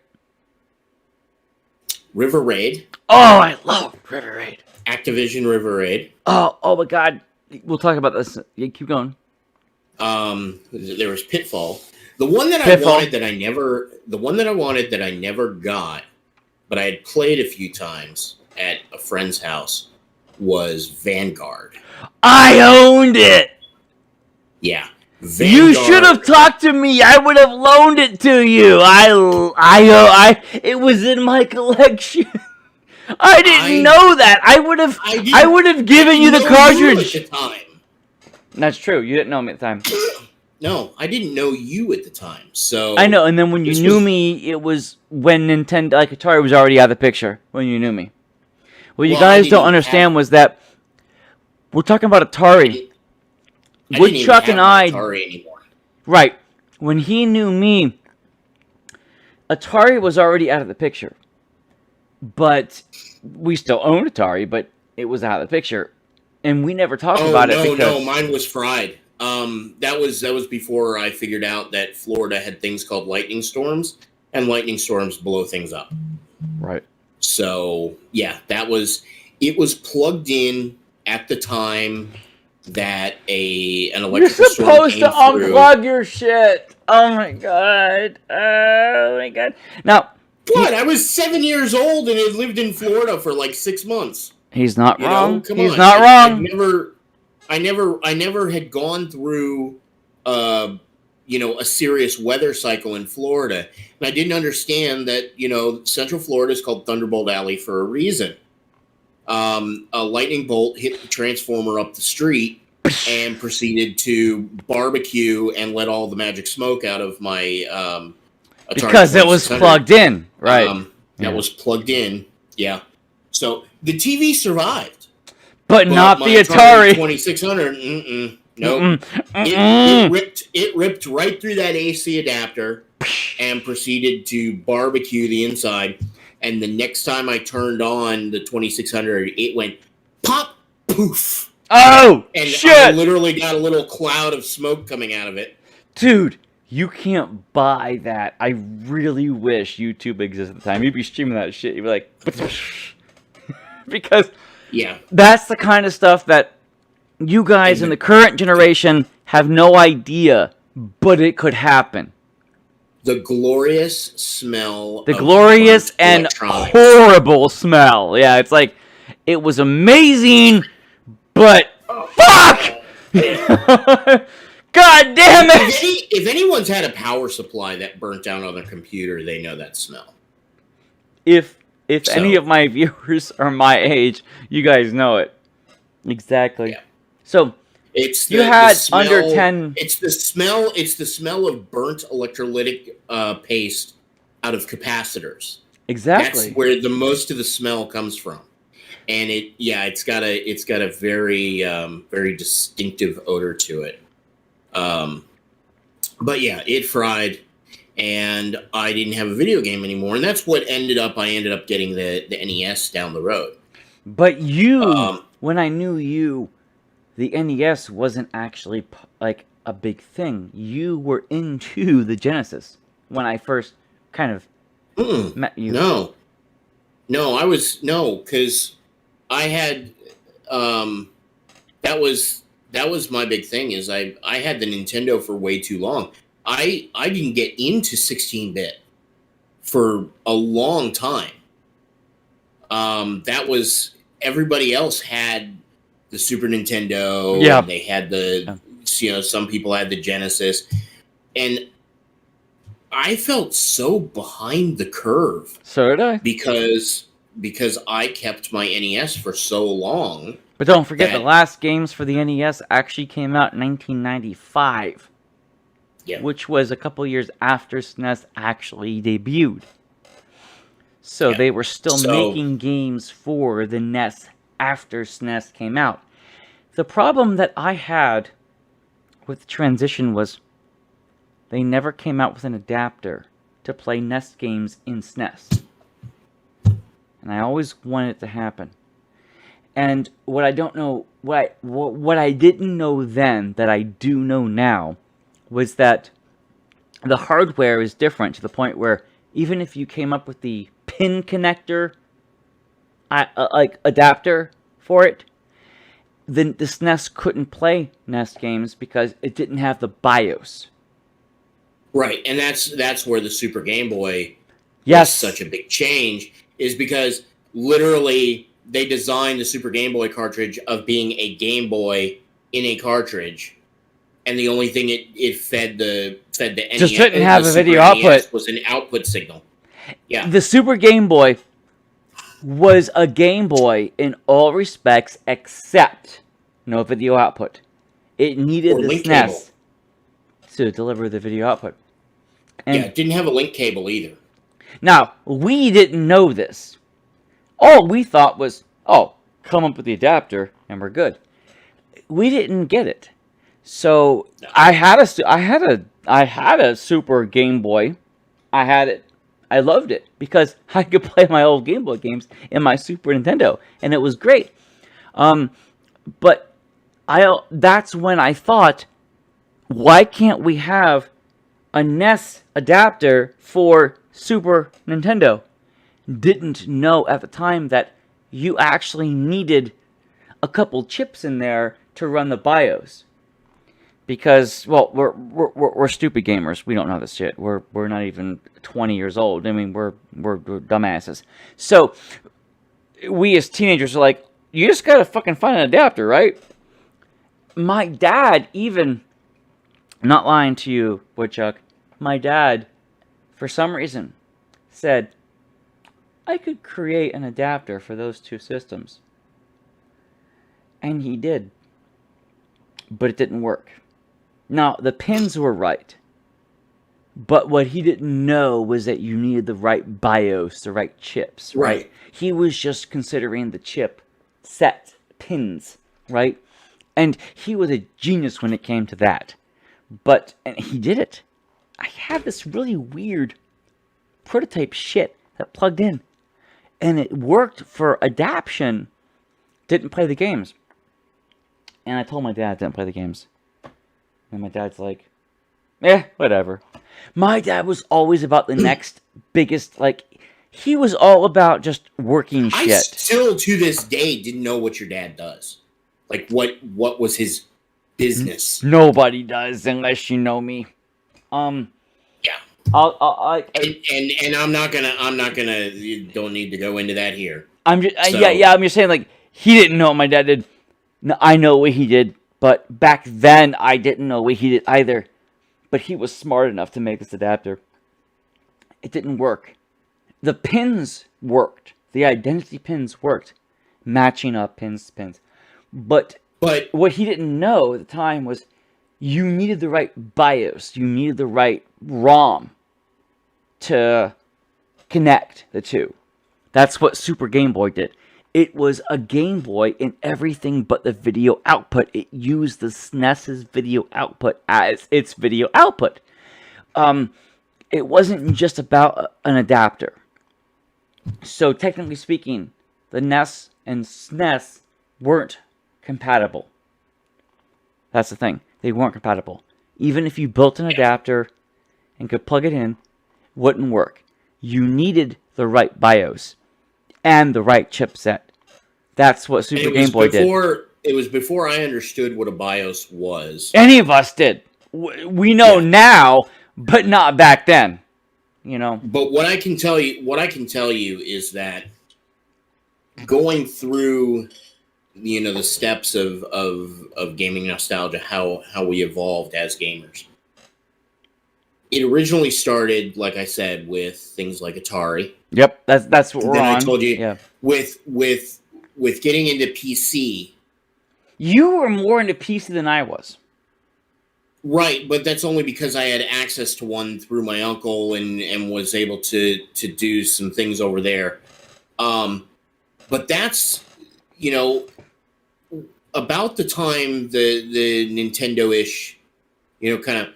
River Raid. Oh, I love River Raid. Activision River Raid. Oh my God. We'll talk about this. Yeah, keep going. There was Pitfall. The one that I wanted that I never got, but I had played a few times at a friend's house, was Vanguard. I owned it. Yeah. Vanguard. You should have talked to me. I would have loaned it to you. It was in my collection. I didn't know that. I would have given you the cartridge. At the time. That's true. You didn't know me at the time. No, I didn't know you at the time. So I know. And then when you knew me, it was when Nintendo, like Atari, was already out of the picture. When you knew me. What you guys don't understand was that we're talking about Atari. Woodchuck and I. Atari anymore. Right. When he knew me, Atari was already out of the picture. But we still owned Atari, but it was out of the picture. And we never talked about it. No, mine was fried. That was before I figured out that Florida had things called lightning storms, and lightning storms blow things up. Right. So yeah, it was plugged in at the time that an electrical storm came through. You're supposed to unplug your shit. Oh my god. Oh my god. Now, what? I was 7 years old and had lived in Florida for like 6 months. He's not wrong. Come He's on. not wrong. I never had gone through a serious weather cycle in Florida. And I didn't understand that, Central Florida is called Thunderbolt Alley for a reason. A lightning bolt hit the transformer up the street and proceeded to barbecue and let all the magic smoke out of my Atari. Because it was plugged in, right? That was plugged in, yeah. So the TV survived. But not the Atari 2600. Nope. It ripped right through that AC adapter and proceeded to barbecue the inside. And the next time I turned on the 2600, it went pop, poof. Oh, and shit! I literally got a little cloud of smoke coming out of it. Dude, you can't buy that. I really wish YouTube existed at the time. You'd be streaming that shit. You'd be like, because yeah, that's the kind of stuff that you guys in the current generation have no idea, but it could happen. The glorious smell. The glorious and horrible smell. Yeah, it's like, it was amazing, but fuck! God damn it! If anyone's had a power supply that burnt down on their computer, they know that smell. If any of my viewers are my age, you guys know it. Exactly. Yeah. So it's you had smell, under 10. It's the smell of burnt electrolytic paste out of capacitors. Exactly. That's where the most of the smell comes from. And it's got a very very distinctive odor to it. But yeah, it fried, and I didn't have a video game anymore, and that's what I ended up getting the NES down the road. But when I knew you, the NES wasn't actually like a big thing. You were into the Genesis when I first kind of met you. Because I had that was that was my big thing. Is I had the Nintendo for way too long. I didn't get into 16-bit for a long time. That was everybody else had the Super Nintendo, Yeah. and they had the some people had the Genesis, and I felt so behind the curve. So did I. Because I kept my NES for so long. But don't forget, the last games for the NES actually came out in 1995. Yeah. Which was a couple years after SNES actually debuted. So they were still making games for the NES after SNES came out. The problem that I had with the transition was they never came out with an adapter to play NES games in SNES. And I always wanted it to happen. And what I don't know, what I didn't know then that I do know now was that the hardware is different to the point where even if you came up with the pin connector like adapter for it, then the SNES couldn't play NES games because it didn't have the BIOS. Right, and that's where the Super Game Boy was such a big change, is because literally they designed the Super Game Boy cartridge of being a Game Boy in a cartridge, and the only thing it fed the NES just didn't have a video output. Was an output signal. Yeah, the Super Game Boy was a Game Boy in all respects except no video output. It needed the SNES to deliver the video output. And it didn't have a link cable either. Now, we didn't know this. All we thought was, oh, come up with the adapter and we're good. We didn't get it. So I had a Super Game Boy. I had it. I loved it because I could play my old Game Boy games in my Super Nintendo, and it was great. But that's when I thought, why can't we have a NES adapter for Super Nintendo? Didn't know at the time that you actually needed a couple chips in there to run the BIOS. Because, well, we're stupid gamers. We don't know this shit. We're not even 20 years old. I mean, we're dumbasses. So we as teenagers are like, you just gotta fucking find an adapter, right? My dad even, not lying to you, Woodchuck, my dad, for some reason, said, I could create an adapter for those two systems. And he did. But it didn't work. Now, the pins were right. But what he didn't know was that you needed the right BIOS, the right chips, right? He was just considering the chip set pins, right? And he was a genius when it came to that. And he did it. I had this really weird prototype shit that plugged in. And it worked for adaption. Didn't play the games. And I told my dad I didn't play the games. And my dad's like, whatever. My dad was always about the next biggest, he was all about just working shit. I still, to this day, didn't know what your dad does. Like, what was his business? Nobody does, unless you know me. Yeah. And I'm not gonna, you don't need to go into that here. I'm just saying, he didn't know what my dad did. No, I know what he did. But back then, I didn't know what he did either. But he was smart enough to make this adapter. It didn't work. The pins worked. The identity pins worked. Matching up pins to pins. But what he didn't know at the time was you needed the right BIOS. You needed the right ROM to connect the two. That's what Super Game Boy did. It was a Game Boy in everything but the video output. It used the SNES's video output as its video output. It wasn't just about an adapter. So technically speaking, the NES and SNES weren't compatible. That's the thing. They weren't compatible. Even if you built an adapter and could plug it in, wouldn't work. You needed the right BIOS and the right chipset. That's what Super Game Boy did. it was before I understood what a BIOS was. Any of us did. We know now, but not back then. You know. But what I can tell you is that going through, the steps of gaming nostalgia, how we evolved as gamers. It originally started, like I said, with things like Atari. Yep, that's what we're then on. I told you, yeah. with getting into PC. You were more into PC than I was. Right, but that's only because I had access to one through my uncle and was able to do some things over there. But that's, about the time the Nintendo-ish, kind of,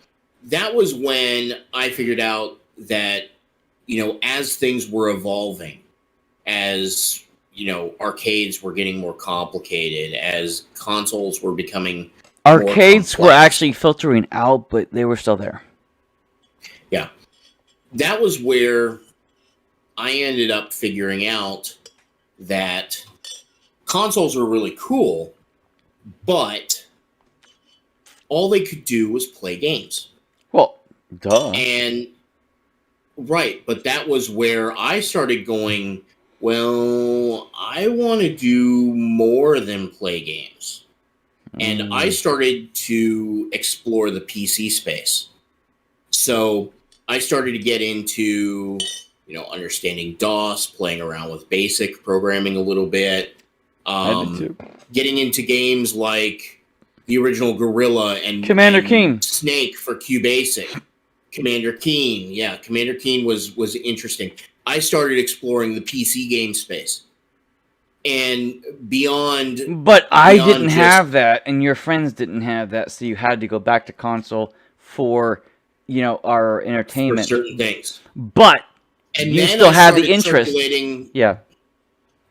that was when I figured out that, as things were evolving, as, arcades were getting more complicated, as consoles were becoming arcades were actually filtering out, but they were still there. Yeah. That was where I ended up figuring out that consoles were really cool, but all they could do was play games. Well, duh. And right, but that was where I started going, well, I want to do more than play games. And I started to explore the PC space. So I started to get into, understanding DOS, playing around with BASIC programming a little bit. I did too. Getting into games like the original Gorilla and Commander Keen. Snake for QBasic. Commander Keen. Yeah, Commander Keen was interesting. I started exploring the PC game space. And beyond... But I didn't have that, and your friends didn't have that, so you had to go back to console for, our entertainment. For certain things. But and you still had the interest. Yeah.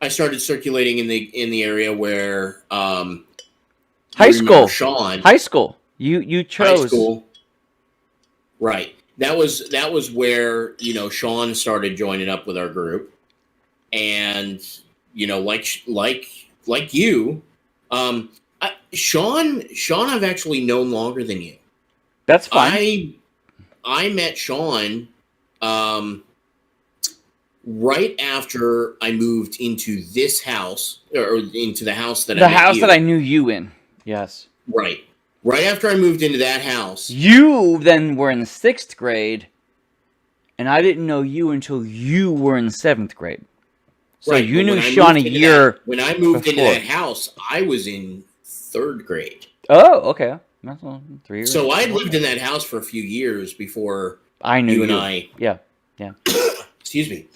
I started circulating in the area where... high school. Sean. High school. You chose. High school. Right. That was where, Sean started joining up with our group. And... like you, Sean, I've actually known longer than you. That's fine. I met Sean, right after I moved into this house, or into the house that I knew you in. Yes. Right. Right after I moved into that house. You then were in 6th grade, and I didn't know you until you were in 7th grade. So right, you knew Sean a year when I moved into that house, I was in 3rd grade. Oh, okay. That's 3 years. So I lived in that house for a few years before I knew you and I. Yeah. Excuse me.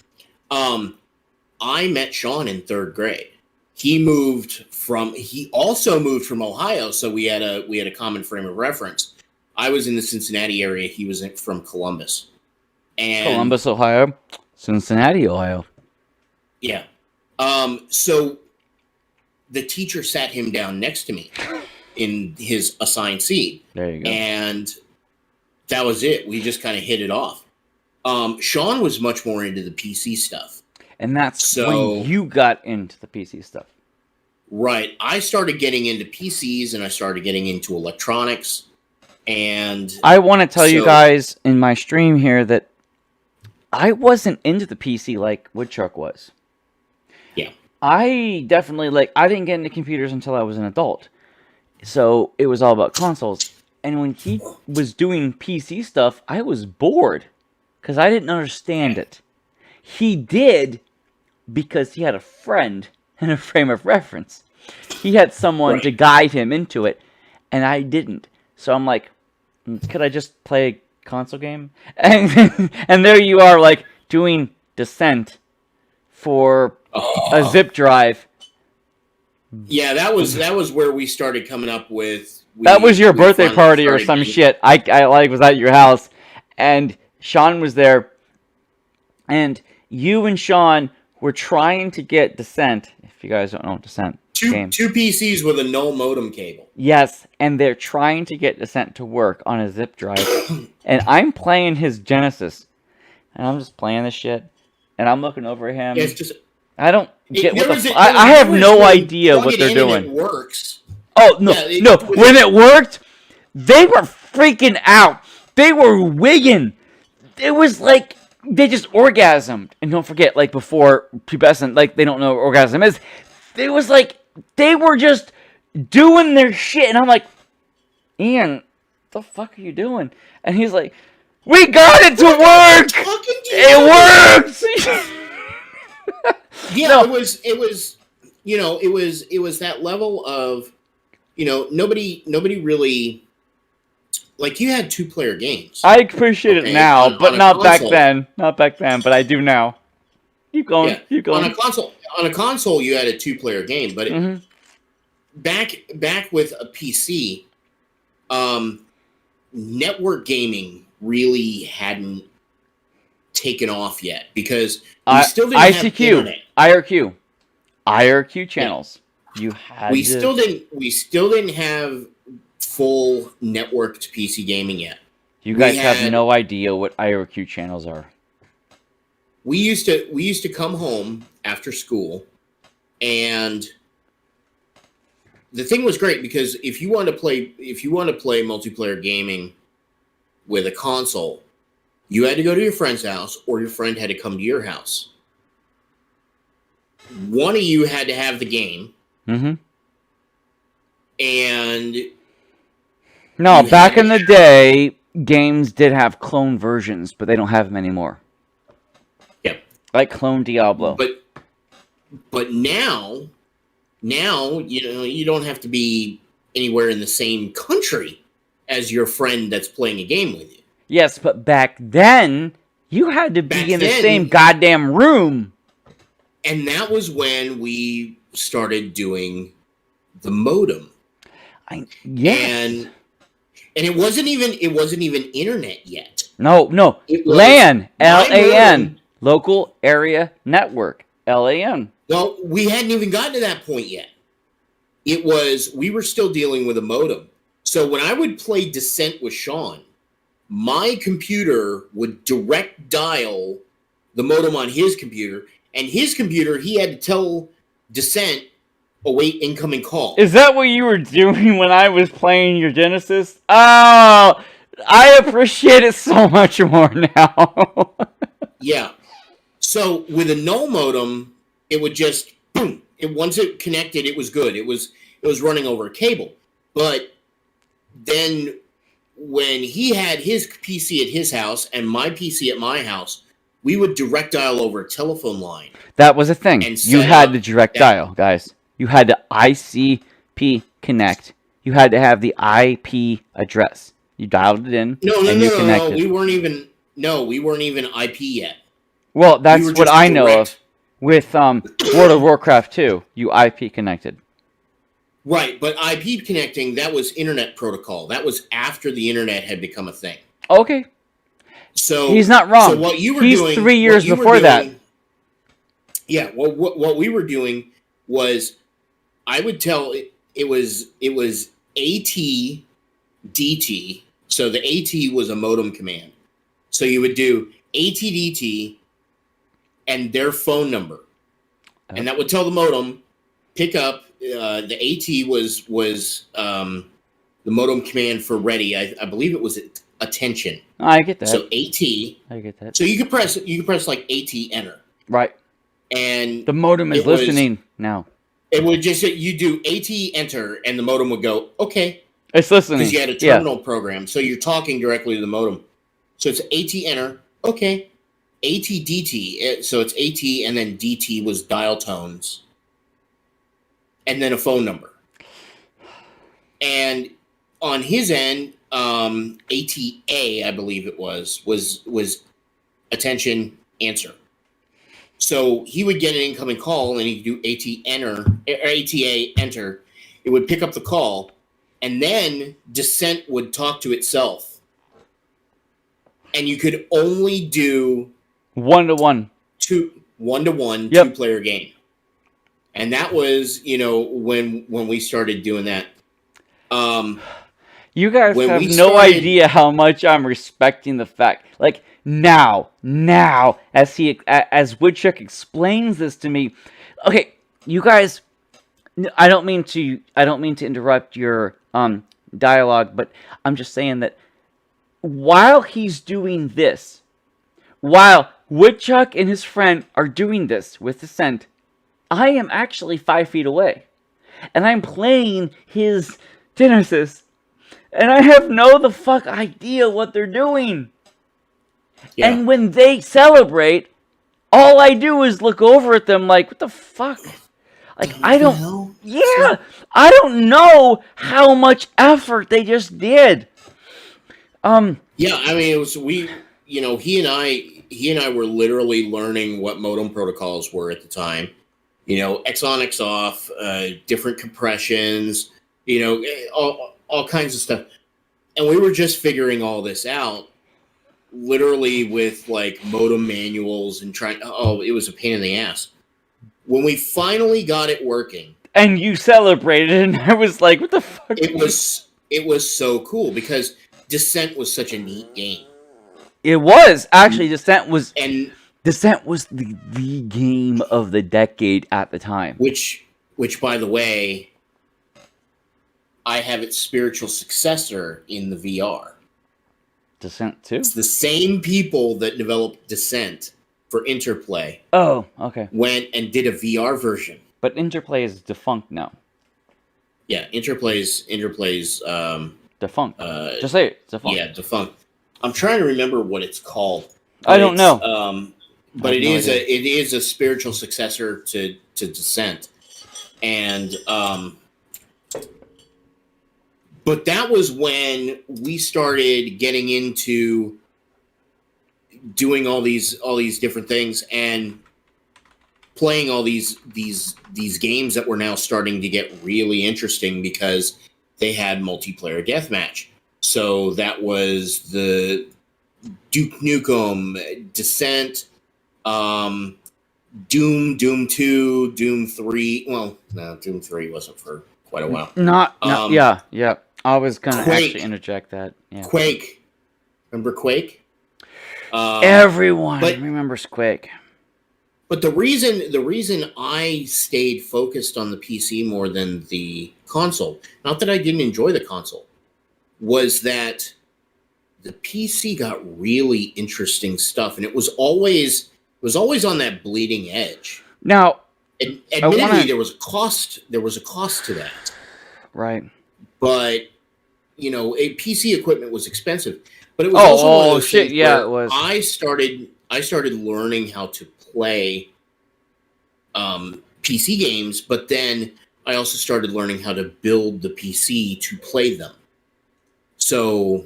I met Sean in 3rd grade. He also moved from Ohio, so we had a common frame of reference. I was in the Cincinnati area. He was from Columbus. Columbus, Ohio. Cincinnati, Ohio. Yeah. So the teacher sat him down next to me in his assigned seat. There you go. And that was it. We just kind of hit it off. Sean was much more into the PC stuff. And that's when you got into the PC stuff. Right. I started getting into PCs and I started getting into electronics. And I want to tell you guys in my stream here that I wasn't into the PC like Woodchuck was. Yeah. I definitely, I didn't get into computers until I was an adult. So, it was all about consoles. And when he was doing PC stuff, I was bored. Because I didn't understand it. He did because he had a friend and a frame of reference. He had someone to guide him into it. And I didn't. So, I'm like, could I just play a console game? And there you are, doing Descent for a zip drive. Yeah, that was where we started coming up with. That was your birthday party or some shit. I was at your house, and Sean was there, and you and Sean were trying to get Descent. If you guys don't know Descent, two PCs with a null modem cable. Yes, and they're trying to get Descent to work on a zip drive, and I'm playing his Genesis, and I'm just playing this shit, and I'm looking over at him. Yeah, it's just. I don't get I have no idea what they're doing. It works. Oh no, Yeah, no! When it worked, they were freaking out. They were wigging. It was like they just orgasmed. And don't forget, like before pubescent, like they don't know what orgasm is. It was like they were just doing their shit, and I'm like, Ian, what the fuck are you doing? And he's like, we got it to work. It works. Yeah, No. it was it was that level of nobody really, like, you had 2-player games. I appreciate it now, but on a not back console. then. Not back then, but I do now. Keep going. Yeah, Keep going. on a console you had a 2-player game, but Mm-hmm. back with a PC, network gaming really hadn't taken off yet because we still didn't have internet. IRQ channels. You had We still didn't have full networked PC gaming yet. You guys have no idea what IRQ channels are. We used to come home after school, and the thing was great because if you want to play multiplayer gaming with a console, you had to go to your friend's house or your friend had to come to your house. One of you had to have the game. Mm-hmm. And no, back in the day, games did have clone versions, but they don't have them anymore. Yep. Like Clone Diablo. But now you don't have to be anywhere in the same country as your friend that's playing a game with you. Yes, but back then you had to be in the same goddamn room. And that was when we started doing the modem. Yes. And it wasn't even internet yet. No. LAN, LAN, local area network, LAN. Well, we hadn't even gotten to that point yet. We were still dealing with a modem. So when I would play Descent with Sean, my computer would direct dial the modem on his computer, and his computer, he had to tell Descent, await incoming call. Is that what you were doing when I was playing your Genesis? Oh, I appreciate it so much more now. Yeah. So with a null modem, it would just boom. Once it connected, it was good. It was running over a cable. But then when he had his PC at his house and my PC at my house, we would direct dial over a telephone line. That was a thing. You had to direct dial, guys. You had to ICP connect. You had to have the IP address. You dialed it in. No, connected. We weren't even IP yet. Well, that's what I know of. With World of Warcraft 2, you IP connected. Right, but IP connecting, that was internet protocol. That was after the internet had become a thing. Okay. So he's not wrong. So what you were He's doing, 3 years before that. Yeah, well, what we were doing was, I would tell it was ATDT. So the AT was a modem command. So you would do ATDT and their phone number, and that would tell the modem pick up. The AT was the modem command for ready. I believe it was attention. I get that. So AT. I get that. So you could press like AT enter. Right. And the modem is listening now. It would just you do AT enter, and the modem would go okay. It's listening because you had a terminal program, so you're talking directly to the modem. So it's AT enter, okay. ATDT, so it's AT, and then DT was dial tones, and then a phone number. And on his end, ATA, I believe it was attention answer. So he would get an incoming call, and he'd do AT enter or ATA enter. It would pick up the call, and then Descent would talk to itself, and you could only do 1-to-1, 1-to-1, 2-player game. And that was, when we started doing that. You guys have no idea how much I'm respecting the fact. Like, now, as Woodchuck explains this to me. Okay, you guys, I don't mean to interrupt your dialogue, but I'm just saying that while he's doing this, while Woodchuck and his friend are doing this with Descent, I am actually 5 feet away, and I'm playing his Genesis, and I have no the fuck idea what they're doing. Yeah. And when they celebrate, all I do is look over at them like, what the fuck? Like, I don't. Hell? Yeah, I don't know how much effort they just did. Yeah, I mean, it was he and I were literally learning what modem protocols were at the time. X on, X off, different compressions, all kinds of stuff, and we were just figuring all this out, literally with like modem manuals and trying. Oh, it was a pain in the ass. When we finally got it working, And you celebrated, and I was like, what the fuck? it was so cool because Descent was such a neat game. It was actually Descent was And the game of the decade at the time. which by the way, I have its spiritual successor in the VR. Descent 2? It's the same people that developed Descent for Interplay Oh, okay. went and did a VR version. But Interplay is defunct now. Yeah, Interplay's Defunct. Just say it. It's defunct. yeah, defunct. I'm trying to remember what it's called. I don't know. But it no is idea. it is a spiritual successor to Descent, and but that was when we started getting into doing all these different things and playing all these games that were now starting to get really interesting because they had multiplayer deathmatch. So that was the Duke Nukem, Descent, Doom 2, Doom 3. Well, no, Doom 3 wasn't for quite a while. Not yeah. I was gonna Quake. actually interject that. Yeah. Quake. Remember Quake? Everyone but- remembers Quake. But the reason I stayed focused on the PC more than the console, not that I didn't enjoy the console, was that the PC got really interesting stuff, and it was always on that bleeding edge. Now, And admittedly, there was a cost to that. right. But a PC equipment was expensive. But it was also one of those shit, things yeah, where it was. I started learning how to play PC games, but then I also started learning how to build the PC to play them. So,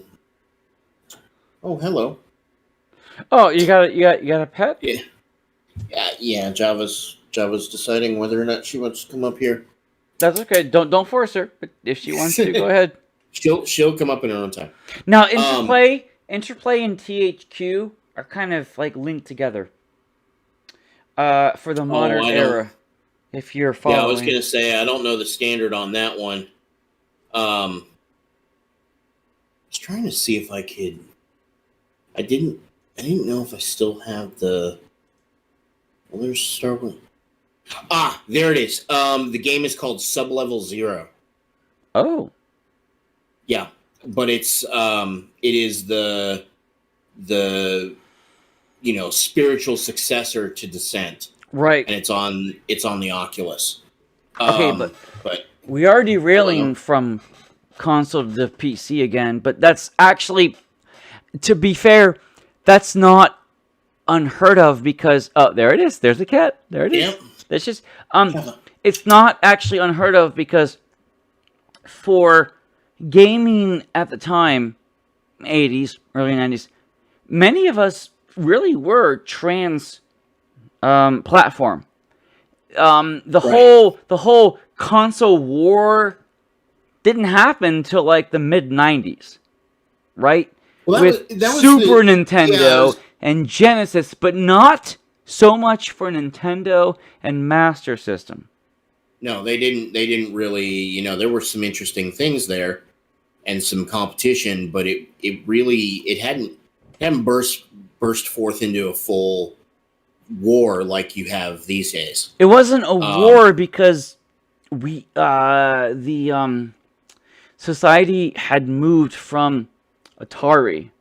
oh, hello. Oh, you got a pet? Yeah. Java's deciding whether or not she wants to come up here. That's okay. Don't force her. But if she wants to, go ahead. She'll come up in her own time. Now, Interplay and THQ are kind of like linked together. For the modern era, if you're following. Yeah, I was gonna say I don't know the standard on that one. I was trying to see if I could. I didn't know if I still have the. Well, there's start with. Ah, there it is. The game is called Sublevel 0. Oh. Yeah, but it is the spiritual successor to Descent, Right. and it's on the Oculus. Okay, but we are derailing from console to PC again, but that's actually, to be fair, that's not unheard of because there it is. There's a cat. There it is. Yep. That's just it's not actually unheard of because for gaming at the time, 80s, early 90s, many of us really were trans platform. The whole console war didn't happen till like the mid 90s, right? Well, With that was Super the- Nintendo and Genesis, but not so much for Nintendo and Master System. No, they didn't really. There were some interesting things there, and some competition, but it hadn't burst forth into a full war like you have these days. It wasn't a war because the society had moved from Atari,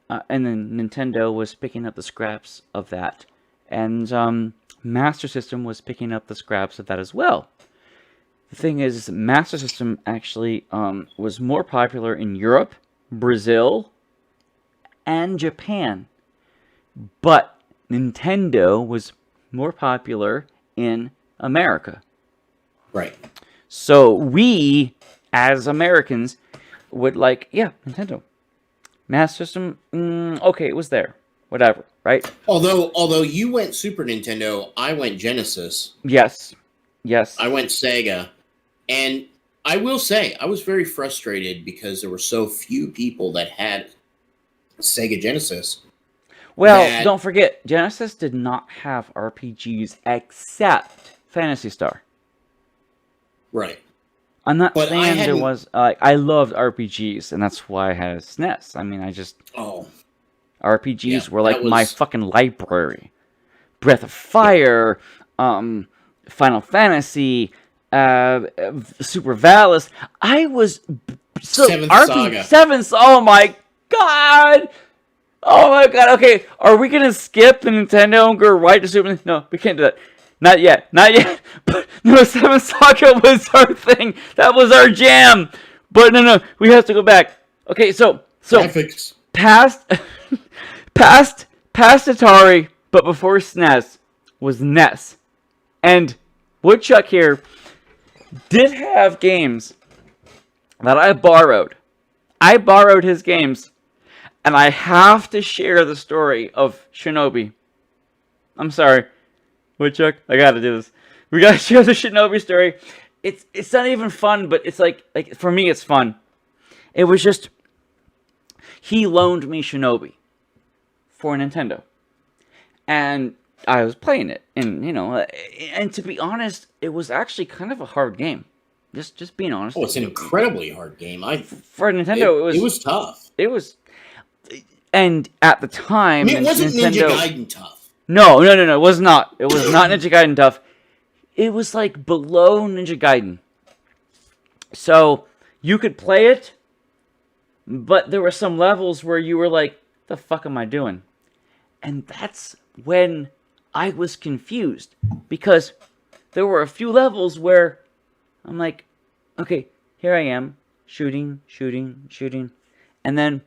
and then Nintendo was picking up the scraps of that, and Master System was picking up the scraps of that as well. The thing is, Master System actually was more popular in Europe, Brazil, and Japan, but Nintendo was more popular in America. Right. So we, as Americans, would like, yeah, Nintendo. Master System, okay, it was there. Whatever, right? Although you went Super Nintendo, I went Genesis. Yes. I went Sega. And I will say, I was very frustrated because there were so few people that had Sega Genesis. Well, don't forget, Genesis did not have RPGs except Phantasy Star. Right. I'm not saying there was... I loved RPGs, and that's why I had a SNES. I mean, RPGs were like my fucking library. Breath of Fire, Final Fantasy, Super Valis. I was... Seventh Saga. Oh my god! Oh my god, okay. Are we gonna skip the Nintendo and go right to Super Nintendo? No, we can't do that. Not yet. But no, Seventh Saga was our thing. That was our jam. But no, we have to go back. Okay, so Graphics. past Atari, but before SNES was NES. And Woodchuck here did have games that I borrowed. I borrowed his games, and I have to share the story of Shinobi. I'm sorry, Woodchuck, I gotta do this. We gotta share the Shinobi story. It's not even fun, but it's like for me it's fun. It was just, he loaned me Shinobi for Nintendo, and I was playing it, and and to be honest, it was actually kind of a hard game. Just being honest. Oh, it's an incredibly hard game. For Nintendo, it was tough. It was, and at the time, it wasn't Ninja Gaiden tough. No, it was not. It was not Ninja Gaiden tough. It was like below Ninja Gaiden. So you could play it, but there were some levels where you were like, "The fuck am I doing?" And that's when I was confused, because there were a few levels where I'm like, okay, here I am, shooting. And then,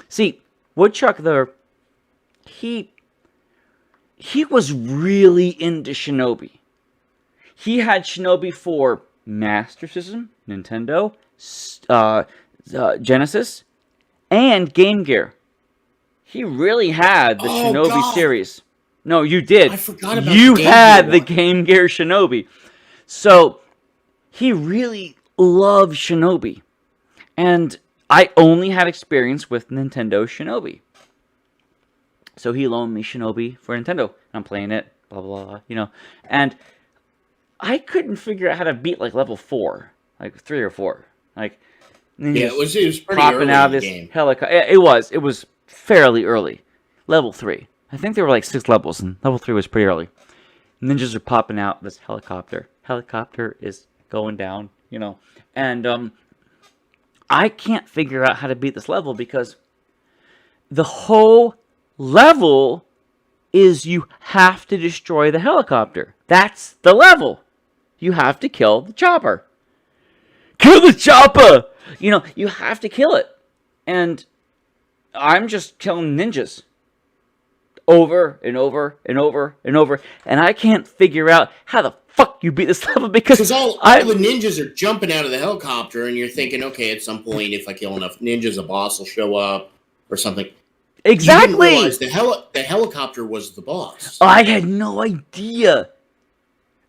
see, Woodchuck there, he was really into Shinobi. He had Shinobi for Master System, Nintendo, Genesis, and Game Gear. He really had the Shinobi series. No, you did. I forgot about you had the Game Gear Shinobi. So he really loved Shinobi. And I only had experience with Nintendo Shinobi. So he loaned me Shinobi for Nintendo. I'm playing it, blah, blah, blah, And I couldn't figure out how to beat, like, level 4. Like, 3 or 4. Like, it was pretty popping early out of in the this game. helicopter. It was fairly early. Level 3. I think there were, like, 6 levels, and level 3 was pretty early. Ninjas are popping out this helicopter. Helicopter is going down, And I can't figure out how to beat this level, because the whole level is you have to destroy the helicopter. That's the level. You have to kill the chopper. Kill the chopper! You have to kill it. And I'm just killing ninjas. Over and over and over and over. And I can't figure out how the fuck you beat this level, because all the ninjas are jumping out of the helicopter, and you're thinking, okay, at some point, if I kill enough ninjas, a boss will show up or something. Exactly. You didn't realize the helicopter was the boss. I had no idea.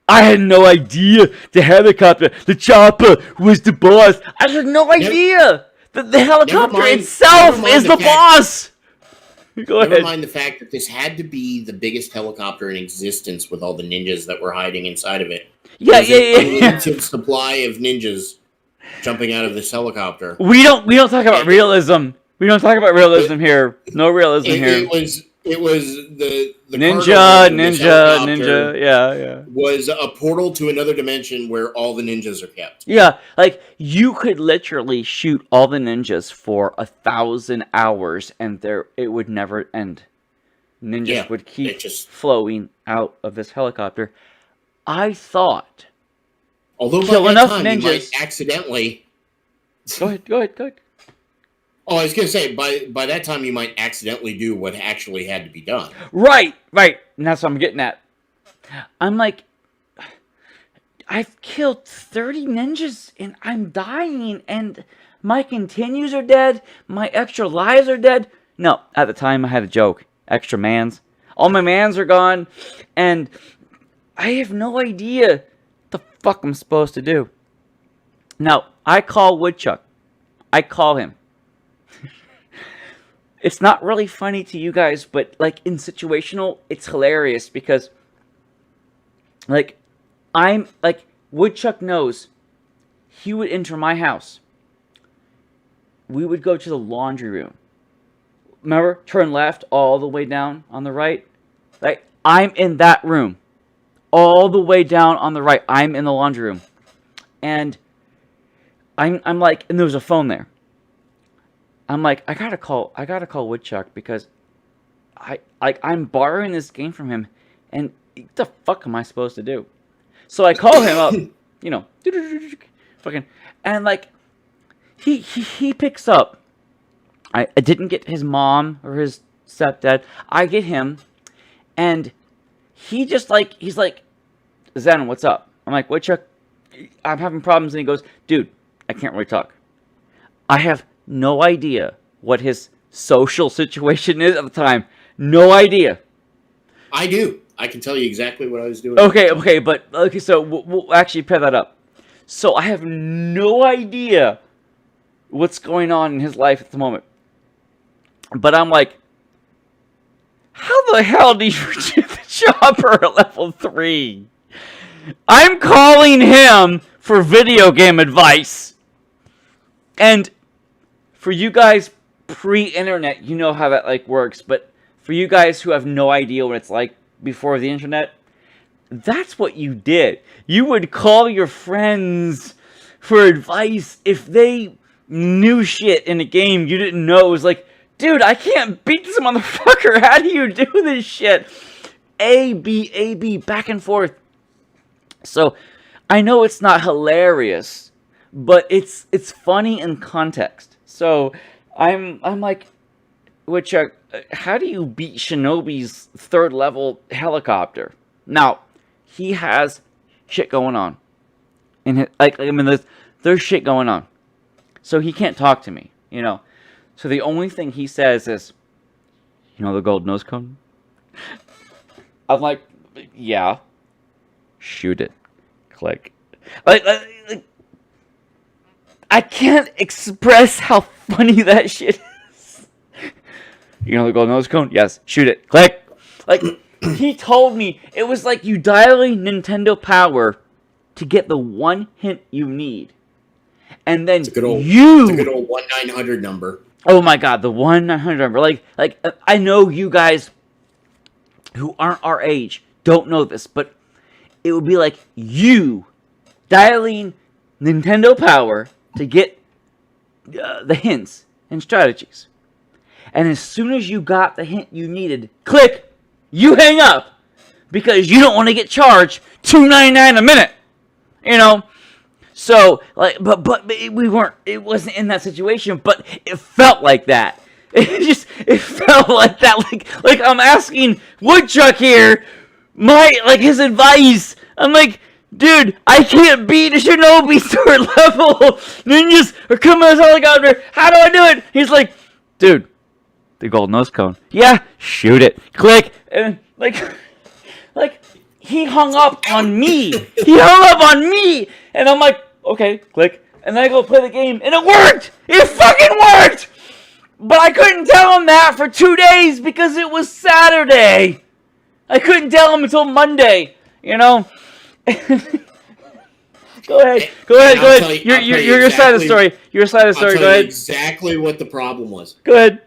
The helicopter, the chopper, was the boss. I had no idea. The helicopter itself is the boss. Go ahead. Never mind the fact that this had to be the biggest helicopter in existence with all the ninjas that were hiding inside of it. Yeah. Unlimited supply of ninjas jumping out of this helicopter. We don't talk about realism. We don't talk about realism here. No realism here. It was the ninja. Yeah. was a portal to another dimension where all the ninjas are kept. Yeah, like you could literally shoot all the ninjas for 1,000 hours, and it would never end. Ninjas would keep flowing out of this helicopter. I thought, although by kill that enough time ninjas. you might accidentally. Go ahead. Oh, I was gonna say by that time you might accidentally do what actually had to be done. Right. And that's what I'm getting at. I'm like, I've killed 30 ninjas and I'm dying, and my continues are dead. My extra lives are dead. No, at the time I had a joke. Extra mans. All my mans are gone, and I have no idea what the fuck I'm supposed to do. Now, I call Woodchuck. I call him. It's not really funny to you guys, but like in situational, it's hilarious because like I'm like Woodchuck knows he would enter my house. We would go to the laundry room. Remember, turn left all the way down on the right. Like I'm in that room, all the way down on the right. I'm in the laundry room, and I'm like, and there was a phone there. I'm like, I gotta call Woodchuck because I'm borrowing this game from him, and what the fuck am I supposed to do? So I call him up, you know, fucking, and like, he picks up. I didn't get his mom or his stepdad. I get him, and he's like, Zen, what's up? I'm like, Woodchuck, I'm having problems, and he goes, dude, I can't really talk. I have no idea what his social situation is at the time. No idea. I do. I can tell you exactly what I was doing. Okay, so we'll actually pair that up. So I have no idea what's going on in his life at the moment. But I'm like, how the hell do you get the chopper at level 3? I'm calling him for video game advice. And for you guys pre-internet, you know how that like works, but for you guys who have no idea what it's like before the internet, that's what you did. You would call your friends for advice if they knew shit in a game you didn't know. It was like, dude, I can't beat this motherfucker. How do you do this shit? A, B, back and forth. So, I know it's not hilarious, but it's funny in context. So, I'm like, Woodchuck, how do you beat Shinobi's 3rd level helicopter? Now, he has shit going on. And there's shit going on. So he can't talk to me, you know. So the only thing he says is, you know the gold nose cone? I'm like, yeah. Shoot it. Click. I can't express how funny that shit is. You know the gold nose cone? Yes. Shoot it. Click. Like, he told me it was like you dialing Nintendo Power to get the one hint you need. And then it's a good old 1-900 number. Oh my god, the 1-900 number. Like I know you guys who aren't our age don't know this, but it would be like you dialing Nintendo Power to get the hints and strategies. And as soon as you got the hint you needed, click, you hang up because you don't want to get charged $2.99 a minute. You know? So, like, but we weren't, it wasn't in that situation, but it felt like that. It felt like that, like I'm asking Woodchuck here, his advice. I'm like, dude, I can't beat a Shinobi 3rd level. Ninjas are coming as a helicopter. How do I do it? He's like, dude, the gold nose cone. Yeah, shoot it. Click. And he hung up on me. And I'm like, okay, click. And then I go play the game, and it worked! It fucking worked! But I couldn't tell him that for 2 days because it was Saturday. I couldn't tell him until Monday, you know? Go ahead. Your side of the story. Your side of the story, go ahead. Exactly what the problem was. Go ahead.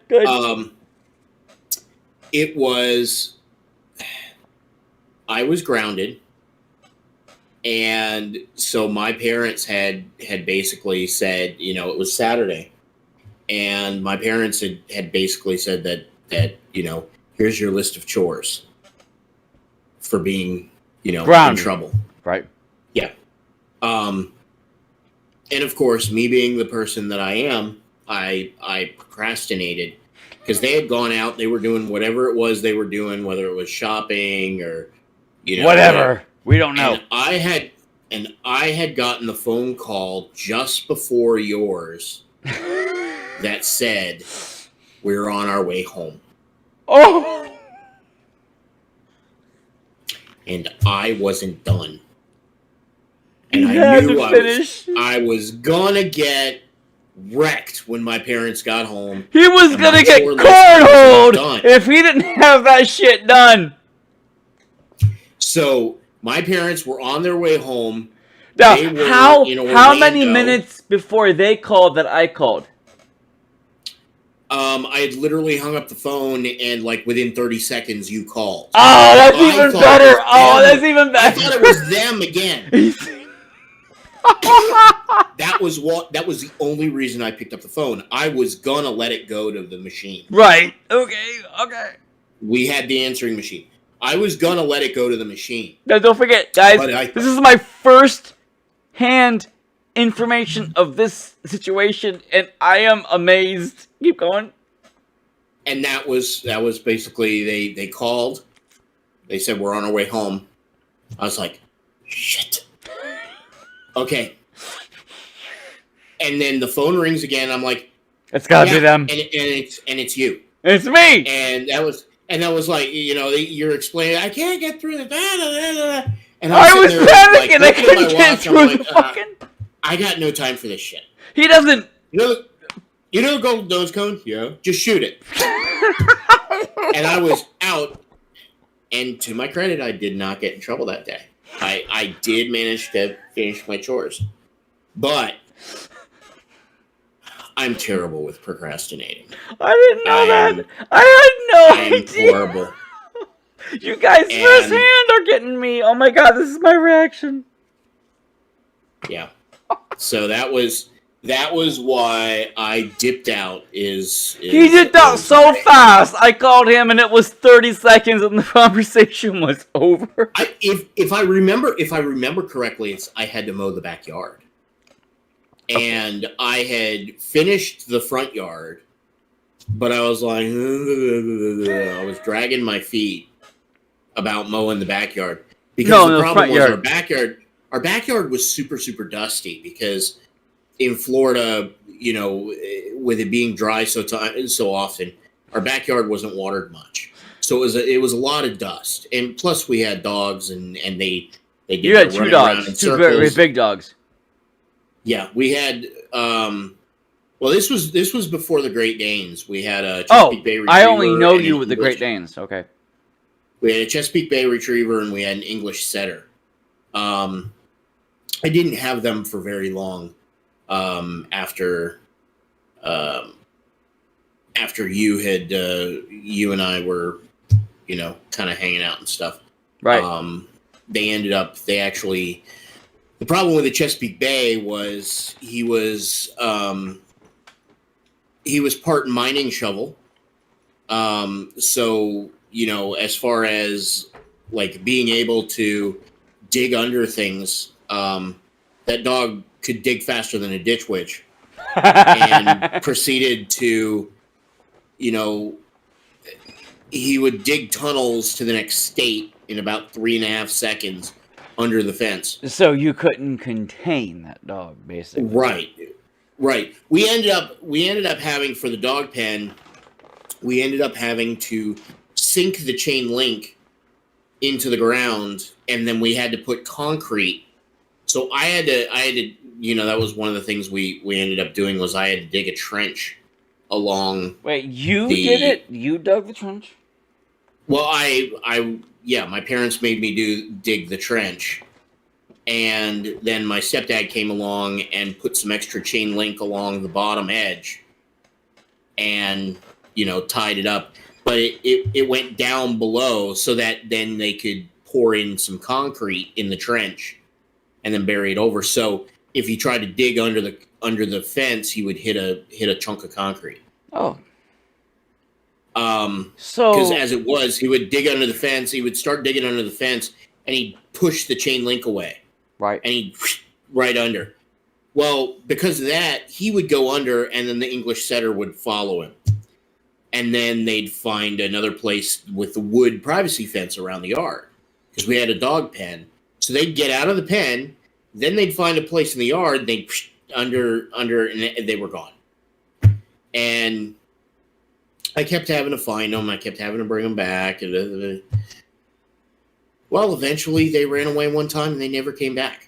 it was, I was grounded. And so my parents had basically said, it was Saturday, and my parents had basically said that here's your list of chores for being in Grounded. trouble. Right. Yeah. And of course, me being the person that I am, I procrastinated because they had gone out, they were doing whatever it was they were doing, whether it was shopping or Whatever. We don't know. And I had gotten the phone call just before yours that said we're on our way home. Oh. And I wasn't done. And I knew I was gonna get wrecked when my parents got home. He was gonna get cornholed if he didn't have that shit done. So my parents were on their way home. Now, how many minutes before they called that I called? I had literally hung up the phone, and like within 30 seconds, you called. Oh, that's even better. Oh, that's even better. I thought it was them again. That was the only reason I picked up the phone. I was gonna let it go to the machine. Right. Okay. We had the answering machine. I was gonna let it go to the machine. Now, don't forget, guys, this is my first hand information of this situation, and I am amazed. Keep going. And that was basically, they called. They said, we're on our way home. I was like, shit. Okay. And then the phone rings again. I'm like, it's gotta be them. And it's you. It's me. And that was like, you're explaining, I can't get through the and I was panicking. I couldn't get through the fucking. I got no time for this shit. He doesn't. You know Golden Nose Cone? Yeah. Just shoot it. And I was out. And to my credit, I did not get in trouble that day. I did manage to finish my chores. But I'm terrible with procrastinating. I didn't know that. I had no idea. I'm horrible. You guys firsthand are getting me. Oh my god, this is my reaction. Yeah. So that was why I dipped out. He dipped out so fast. I called him and it was 30 seconds and the conversation was over. If I remember correctly, I had to mow the backyard. Okay. And I had finished the front yard, but I was like, I was dragging my feet about mowing the backyard because the problem was our backyard was super, super dusty because in Florida, with it being dry so often, our backyard wasn't watered much. So it was a lot of dust. And plus we had dogs and they did. You had 2 dogs, 2 very big dogs. Yeah, we had well, this was before the Great Danes. We had a Chesapeake Bay Retriever. I only know you with the Great Danes. Okay. We had a Chesapeake Bay Retriever and we had an English Setter. I didn't have them for very long after you and I were kind of hanging out and stuff. Right. The problem with the Chesapeake Bay was he was part mining shovel. So, as far as like being able to dig under things, that dog could dig faster than a ditch witch and proceeded to, he would dig tunnels to the next state in about 3.5 seconds under the fence. So you couldn't contain that dog, basically. Right. We ended up having, for the dog pen, we ended up having to sink the chain link into the ground, and then we had to put concrete. So I had to, that was one of the things we ended up doing was I had to dig a trench along. Wait, you did it? You dug the trench? Well, my parents made me dig the trench, and then my stepdad came along and put some extra chain link along the bottom edge, and tied it up. but it went down below so that then they could pour in some concrete in the trench and then bury it over. So if he tried to dig under the fence, he would hit a chunk of concrete. Oh. So because as it was, he would dig under the fence. He would start digging under the fence, and he'd push the chain link away. Right. And he'd right under. Well, because of that, he would go under, and then the English setter would follow him. And then they'd find another place with the wood privacy fence around the yard, because we had a dog pen. So they'd get out of the pen, then they'd find a place in the yard, they'd under, and they were gone. And I kept having to find them. I kept having to bring them back. Well, eventually they ran away one time, and they never came back.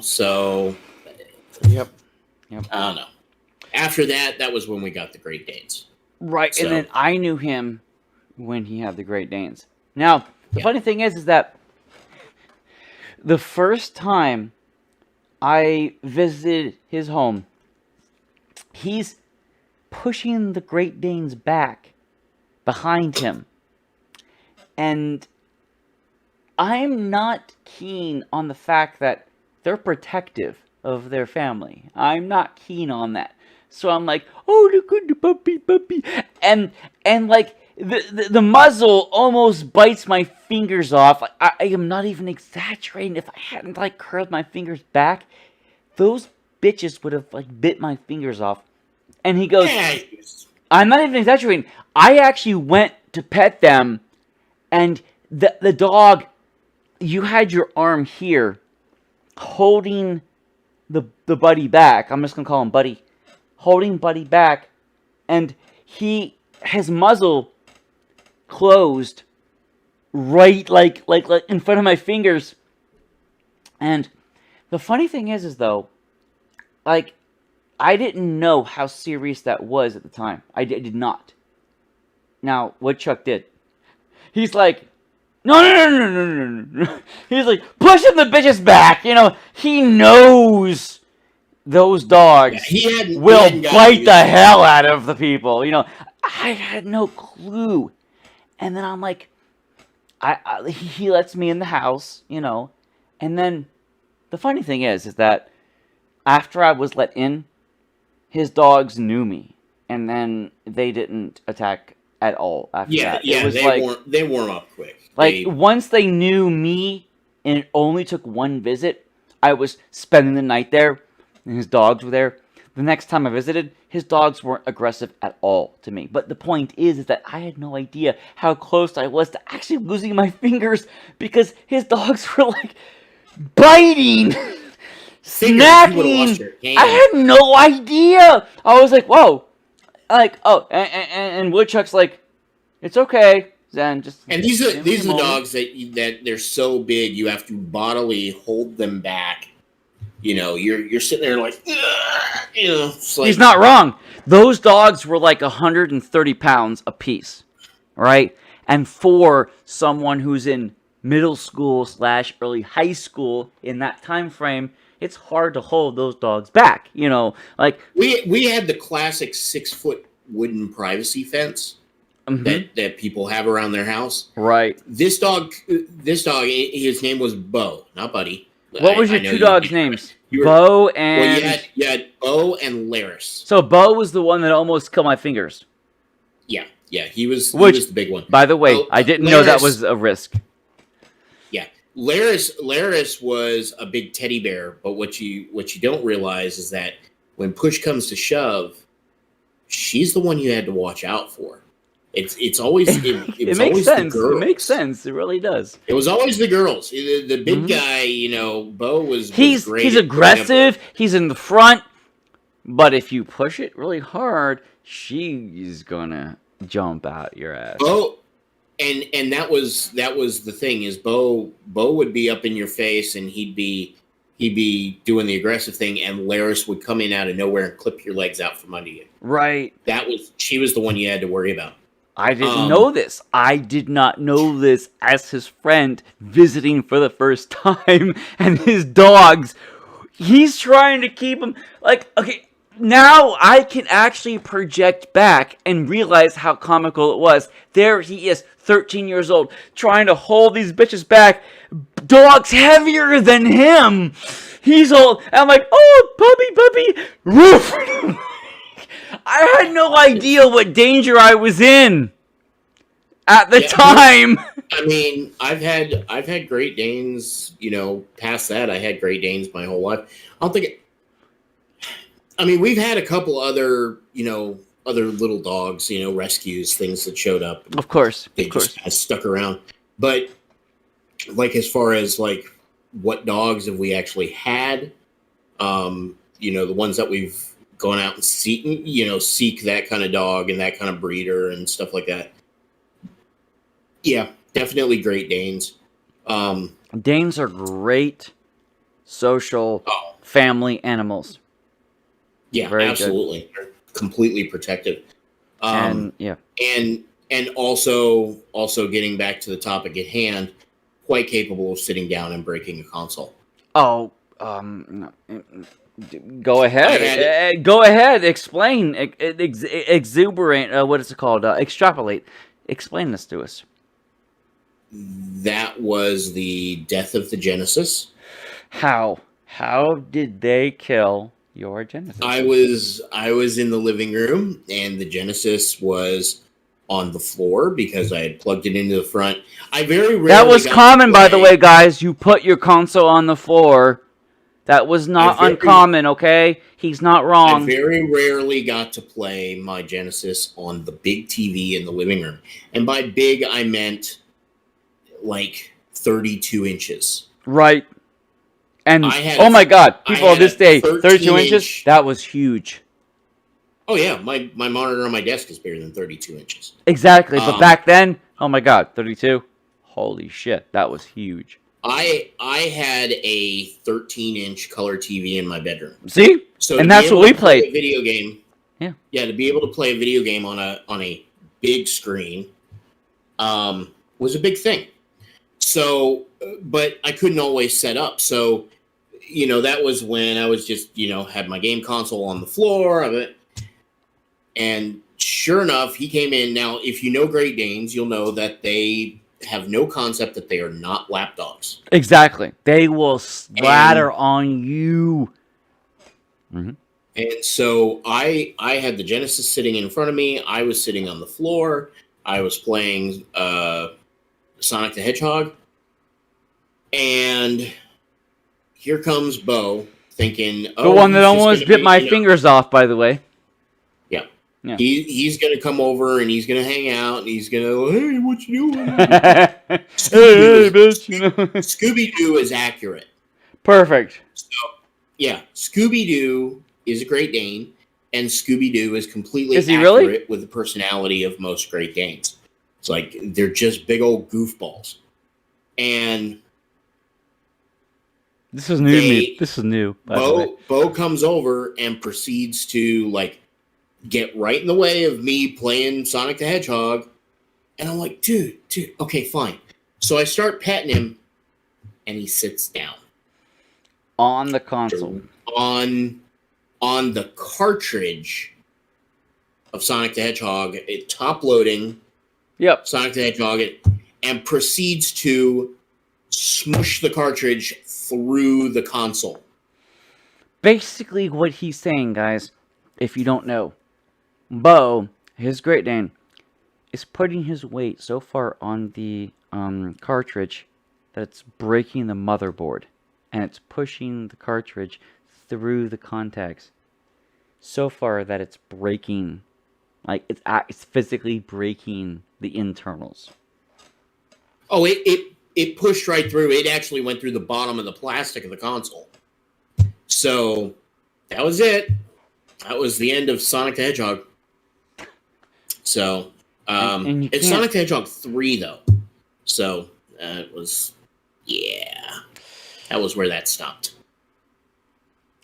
So... Yep. I don't know. After that was when we got the Great Danes. Right, so. And then I knew him when he had the Great Danes. Now, the funny thing is that the first time I visited his home, he's pushing the Great Danes back behind him. And I'm not keen on the fact that they're protective of their family. I'm not keen on that. So I'm like, oh, look at the puppy. And like, the muzzle almost bites my fingers off. I am not even exaggerating. If I hadn't, like, curled my fingers back, those bitches would have, like, bit my fingers off. And he goes, I'm not even exaggerating. I actually went to pet them, and the dog, you had your arm here, holding the buddy back. I'm just going to call him Buddy. Holding Buddy back, and his muzzle closed right like in front of my fingers. And the funny thing is though, like, I didn't know how serious that was at the time. I did not. Now, what Chuck did, he's like, no. He's like, pushing the bitches back. He knows those dogs will bite the hell out of the people. I had no clue. And then I'm like, he lets me in the house, And then the funny thing is that after I was let in, his dogs knew me. And then they didn't attack at all after that. Yeah, they warm up quick. Once they knew me, and it only took one visit, I was spending the night there, and his dogs were there. The next time I visited, his dogs weren't aggressive at all to me. But the point is that I had no idea how close I was to actually losing my fingers, because his dogs were, like, biting, snacking. I had no idea. I was like, whoa. And Woodchuck's like, it's okay, Zen. And these are the dogs that they're so big, you have to bodily hold them back. You're sitting there like, it's like, he's not wrong. Those dogs were like 130 pounds apiece, right? And for someone who's in middle school / early high school in that time frame, it's hard to hold those dogs back. Like, we had the classic 6-foot wooden privacy fence that people have around their house. Right. This dog, his name was Bo, not Buddy. What was your two dogs' names? Bo and... Well, you had Bo and Laris. So Bo was the one that almost killed my fingers. Yeah, he was the big one. By the way, I didn't know that was a risk. Yeah. Laris was a big teddy bear, but what you don't realize is that when push comes to shove, she's the one you had to watch out for. It's always it makes sense. The girls. It makes sense. It really does. It was always the girls. The big guy, Bo was great. He's aggressive. He's in the front, but if you push it really hard, she's gonna jump out your ass. Bo, and that was the thing is Bo would be up in your face, and he'd be doing the aggressive thing, and Laris would come in out of nowhere and clip your legs out from under you. Right. She was the one you had to worry about. I didn't know this. I did not know this as his friend visiting for the first time, and his dogs. He's trying to keep them like, okay. now I can actually project back and realize how comical it was. There he is, 13 years old, trying to hold these bitches back. Dog's heavier than him. He's all, I'm like, oh, puppy, roof. I had no idea what danger I was in at the time. I mean, I've had Great Danes, past that. I had Great Danes my whole life. I don't think I mean, we've had a couple other, other little dogs, rescues, things that showed up. Of course. They just kind of stuck around. But like, as far as like what dogs have we actually had, the ones that we've gone out and seek that kind of dog and that kind of breeder and stuff like that. Yeah, definitely Great Danes. Danes are great social family animals. Yeah, very absolutely. Good. They're completely protective. And also getting back to the topic at hand, quite capable of sitting down and breaking a console. Oh, go ahead. Go ahead. Explain. Exuberant. What is it called? Extrapolate. Explain this to us. That was the death of the Genesis. How did they kill your Genesis? I was in the living room, and the Genesis was on the floor because I had plugged it into the front. I very rarely That was common, by the way, guys. You put your console on the floor. That was not uncommon, okay? He's not wrong. I very rarely got to play my Genesis on the big TV in the living room. And by big, I meant like 32 inches. Right. And, oh my God, people of this day, 32 inches? That was huge. Oh, yeah. My monitor on my desk is bigger than 32 inches. Exactly. But back then, oh my God, 32? Holy shit, that was huge. I had a 13-inch color TV in my bedroom. See? So and that's what we played. A video game. Yeah. Yeah, to be able to play a video game on a big screen was a big thing. So, but I couldn't always set up. So, that was when I was just, had my game console on the floor of it. And sure enough, he came in. Now, if you know Great Danes, you'll know that they have no concept that they are not lap dogs. Exactly. They will splatter on you. Mm-hmm. And so I had the Genesis sitting in front of me. I was sitting on the floor. I was playing Sonic the Hedgehog. And here comes Bo thinking... The one that almost bit my fingers off, by the way. Yeah. He's going to come over and he's going to hang out and he's going to, hey, what you doing? Hey, bitch. Scooby-Doo is accurate. Perfect. So, yeah, Scooby-Doo is a Great Dane, and Scooby-Doo is completely accurate with the personality of most Great Danes. It's like they're just big old goofballs. And this is new to me. This is new. Bo comes over and proceeds to get right in the way of me playing Sonic the Hedgehog. And I'm like, dude, okay, fine. So I start petting him, and he sits down. On the console. On the cartridge of Sonic the Hedgehog, top loading. Yep. Sonic the Hedgehog, and proceeds to smush the cartridge through the console. Basically, what he's saying, guys, if you don't know, Bo, his Great Dane, is putting his weight so far on the cartridge that it's breaking the motherboard, and it's pushing the cartridge through the contacts so far that it's breaking, it's physically breaking the internals. Oh, it pushed right through. It actually went through the bottom of the plastic of the console. So that was it. That was the end of Sonic the Hedgehog. So it's Sonic the Hedgehog 3 though. So it was, that was where that stopped.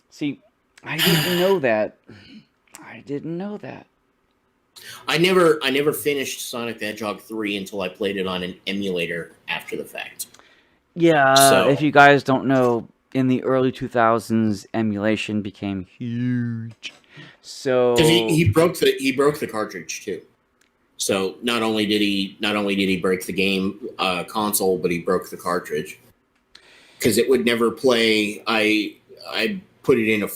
See, I didn't know that. I didn't know that. I never finished Sonic the Hedgehog 3 until I played it on an emulator after the fact. Yeah, if you guys don't know, in the early 2000s, emulation became huge. Because So he broke the cartridge too. So not only did he break the game console, but he broke the cartridge because it would never play. I put it in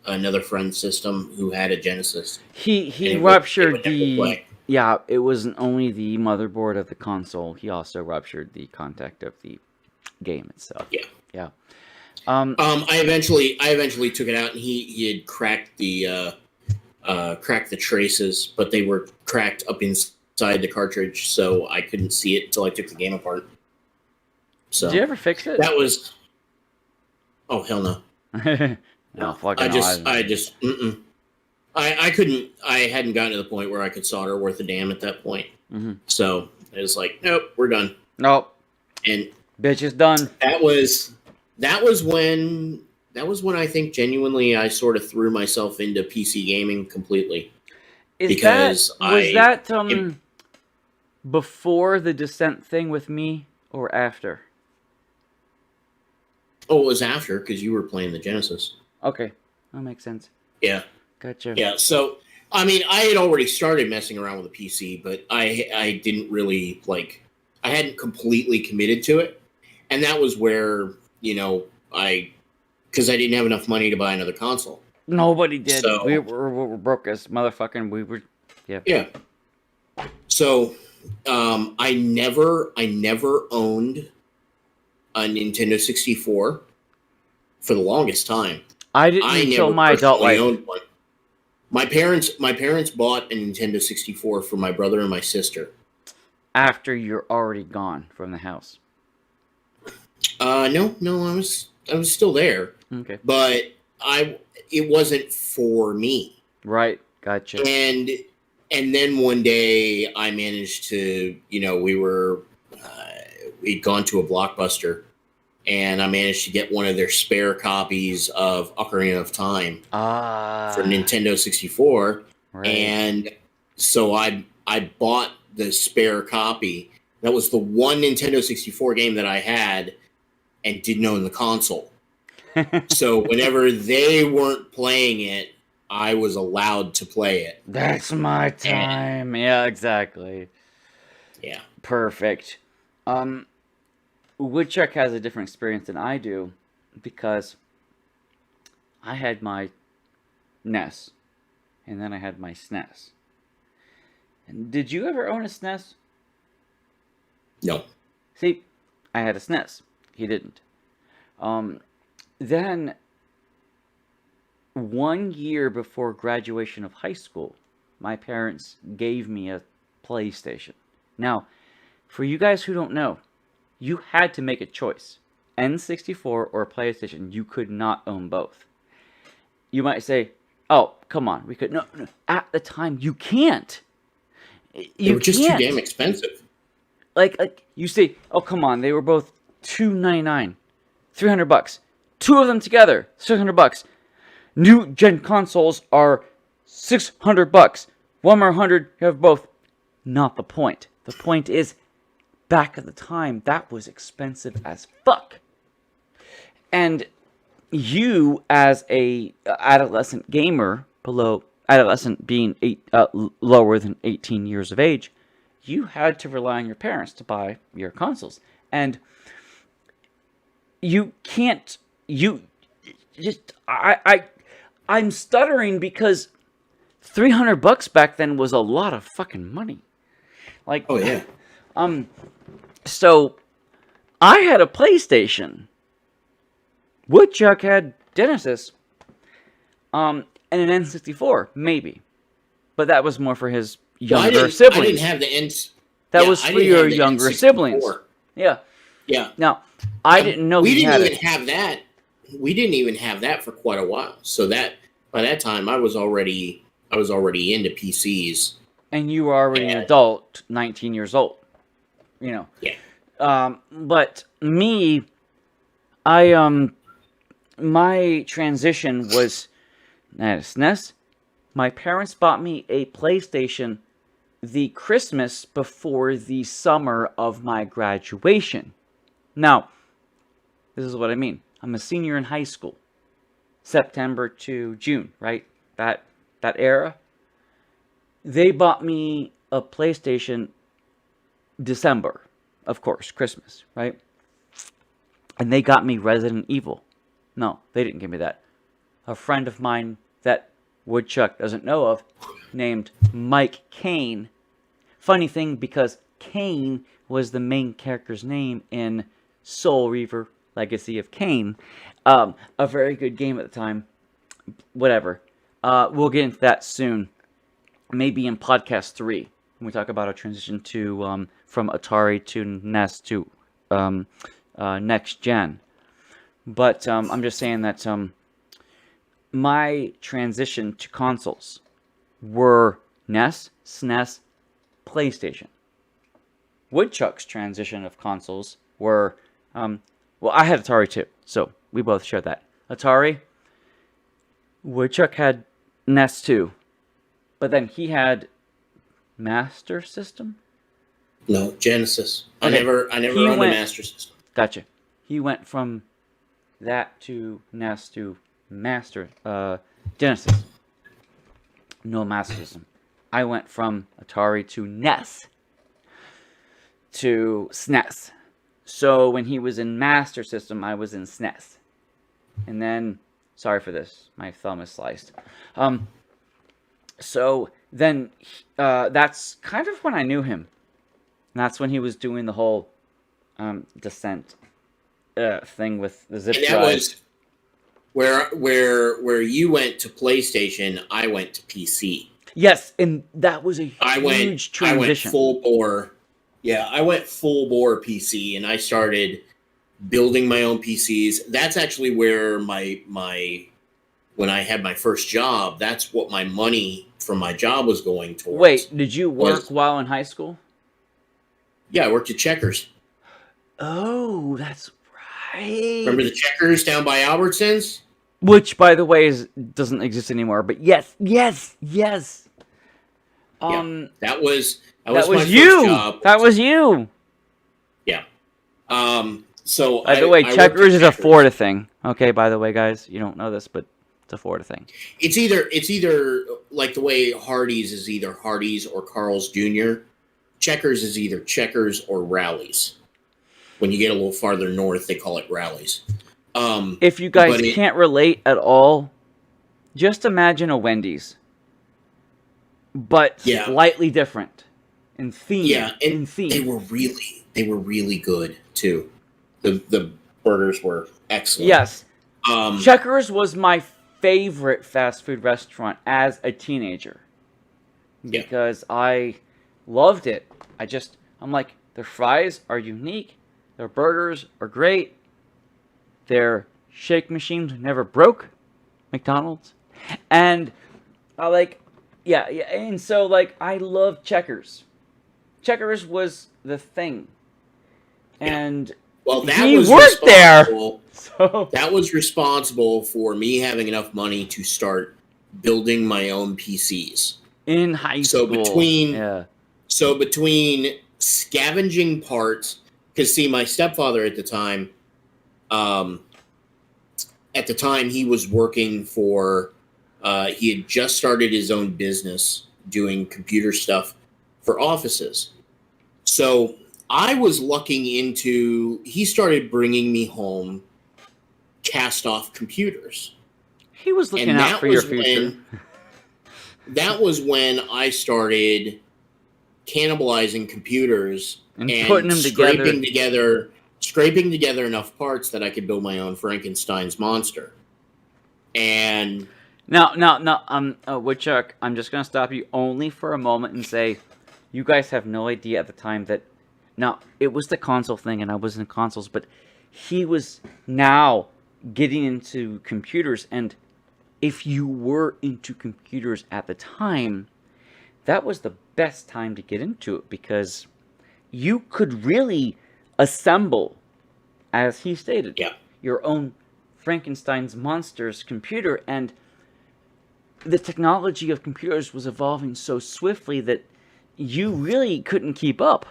another friend's system who had a Genesis, and he it ruptured would never the, play. yeah, it wasn't only the motherboard of the console. He also ruptured the contact of the game itself. Yeah. Yeah. I eventually took it out, and he had cracked the traces, but they were cracked up inside the cartridge, so I couldn't see it until I took the game apart. So Did you ever fix it? that was, oh hell no. No, No, fucking I couldn't. I hadn't gotten to the point where I could solder worth a damn at that point. Mm-hmm. So it was like, nope, we're done. Nope. And Bitch is done. that was when I think genuinely I sort of threw myself into PC gaming completely. Was that before the Descent thing with me or after? Oh, it was after because you were playing the Genesis. Okay, that makes sense. Yeah. Gotcha. Yeah. So I mean, I had already started messing around with the PC, but I didn't really I hadn't completely committed to it, and that was where because I didn't have enough money to buy another console. Nobody did. So, we were broke as motherfucking. We were, yeah. Yeah. So, I never owned a Nintendo 64 for the longest time. I didn't until my adult life. Owned one. My parents bought a Nintendo 64 for my brother and my sister. After you're already gone from the house. No, I was still there. Okay. But it wasn't for me. Right. Gotcha. And then one day I managed to, we'd gone to a Blockbuster, and I managed to get one of their spare copies of Ocarina of Time for Nintendo 64. Right. And so I bought the spare copy. That was the one Nintendo 64 game that I had and didn't own the console. So whenever they weren't playing it, I was allowed to play it. That's my time. Yeah, exactly. Yeah. Perfect. Woodchuck has a different experience than I do because I had my NES and then I had my SNES. And did you ever own a SNES? No. See, I had a SNES. He didn't. Then 1 year before graduation of high school, my parents gave me a PlayStation. Now, for you guys who don't know, you had to make a choice. N64 or PlayStation. You could not own both. You might say, oh, come on. We could. No. At the time, you can't. They were just too damn expensive. Like you say, oh, come on. They were both $299. $300. Two of them together, $600. New gen consoles are $600. One more $100, you have both. Not the point. The point is, back at the time, that was expensive as fuck. And you, as a adolescent gamer, adolescent being lower than 18 years of age, you had to rely on your parents to buy your consoles. And you can't, I'm stuttering because $300 back then was a lot of fucking money. Like, oh yeah. So I had a PlayStation. Woodchuck had Genesis. And an N64, maybe. But that was more for his younger siblings. I didn't have the N. That was for your younger siblings. Yeah. Yeah. Now, I didn't know we he didn't had even it. have that. We didn't even have that for quite a while. So that by that time I was already into PCs. And you were already an adult, 19 years old. You know. Yeah. But me, my transition was at a SNES. My parents bought me a PlayStation the Christmas before the summer of my graduation. Now, this is what I mean. I'm a senior in high school. September to June, right? that era, they bought me a PlayStation December, of course, Christmas, right? And they got me Resident Evil. No, they didn't give me that. A friend of mine that Woodchuck doesn't know of, named Mike Kane. Funny thing, because Kane was the main character's name in Soul Reaver Legacy of Kain. A very good game at the time. Whatever. We'll get into that soon. Maybe in podcast 3, when we talk about our transition to from Atari to NES to next gen. But I'm just saying that my transition to consoles were NES, SNES, PlayStation. Woodchuck's transition of consoles were, well, I had Atari too, so we both shared that. Atari, Woodchuck had NES too, but then he had Master System? No, Genesis. Okay. I never owned a Master System. Gotcha. He went from that to NES to Master Genesis. No Master System. I went from Atari to NES to SNES. So when he was in Master System, I was in SNES. And then, sorry for this, my thumb is sliced. So then, that's kind of when I knew him. And that's when he was doing the whole Descent thing with the zip drive. And that was where you went to PlayStation, I went to PC. Yes, and that was a huge transition. I went full bore. Yeah, I went full bore PC, and I started building my own PCs. That's actually where when I had my first job, that's what my money from my job was going towards. Wait, did you work while in high school? Yeah, I worked at Checkers. Oh, that's right. Remember the Checkers down by Albertsons? Which, by the way, doesn't exist anymore. But yes. Yeah, that was my first job. That was you. Yeah. So by the way, Checkers is a Florida thing. Okay, by the way, guys, you don't know this, but it's a Florida thing. It's either like the way Hardee's is either Hardee's or Carl's Jr. Checkers is either Checkers or Rallies. When you get a little farther north, they call it Rallies. If you guys can't relate at all, just imagine a Wendy's, but slightly different in theme. Yeah, in theme. They were really good too. The burgers were excellent. Yes, Checkers was my favorite fast food restaurant as a teenager because I loved it. I'm like, their fries are unique, their burgers are great. Their shake machines never broke, McDonald's, and and so I love Checkers. Checkers was the thing, and he worked there. So that was responsible for me having enough money to start building my own PCs in high school. So between scavenging parts, because see, my stepfather at the time. At the time, he was working for. He had just started his own business doing computer stuff for offices. So I was looking into. He started bringing me home cast-off computers. He was looking out for your future. That was when I started cannibalizing computers and putting them scraping together enough parts that I could build my own Frankenstein's monster. And Woodchuck, I'm just gonna stop you only for a moment and say, you guys have no idea at the time that it was the console thing, and I was in consoles, but he was now getting into computers, and if you were into computers at the time, that was the best time to get into it because you could really assemble, as he stated, your own Frankenstein's monsters computer, and the technology of computers was evolving so swiftly that you really couldn't keep up.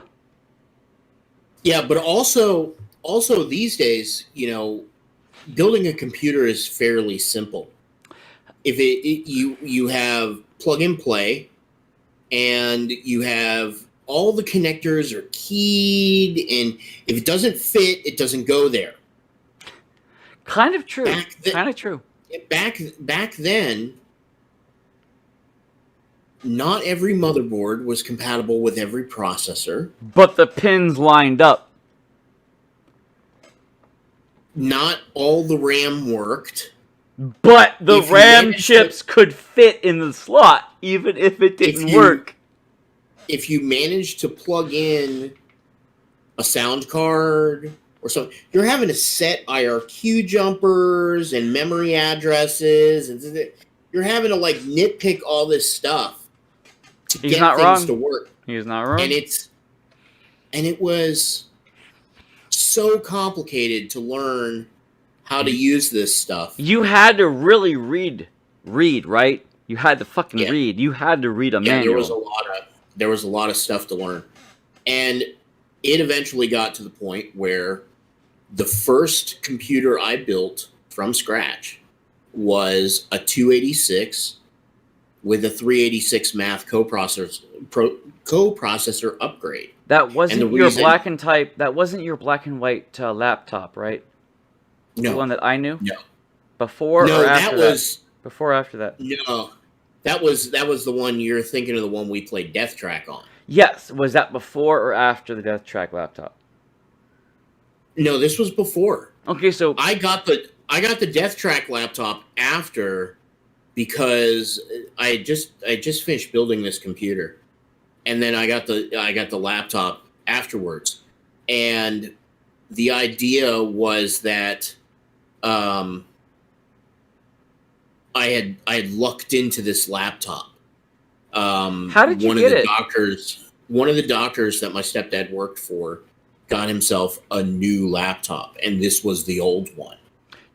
Yeah, but also these days, building a computer is fairly simple. if you have plug and play, and you have all the connectors are keyed, and if it doesn't fit, it doesn't go there. Kind of true. Kind of true. Back then, not every motherboard was compatible with every processor. But the pins lined up. Not all the RAM worked. But the RAM chips could fit in the slot, even if it didn't work. If you managed to plug in a sound card or something, you're having to set IRQ jumpers and memory addresses, and you're having to like nitpick all this stuff to get things to work. He's not wrong. And it was so complicated to learn how to use this stuff. You had to really read, right? You had to fucking read. You had to read a manual. There was a lot of stuff to learn. And it eventually got to the point where the first computer I built from scratch was a 286 with a 386 math coprocessor upgrade. That wasn't your black and type. That wasn't your black and white laptop, right? No. The one that I knew? No. Before or after that? Before or after that? No. That was the one you're thinking of, the one we played Death Track on. Yes. Was that before or after the Death Track laptop? No, this was before. Okay, so I got the Death Track laptop after, because I just finished building this computer. And then I got the laptop afterwards. And the idea was that I had lucked into this laptop. How did you get it? One of the doctors that my stepdad worked for got himself a new laptop, and this was the old one.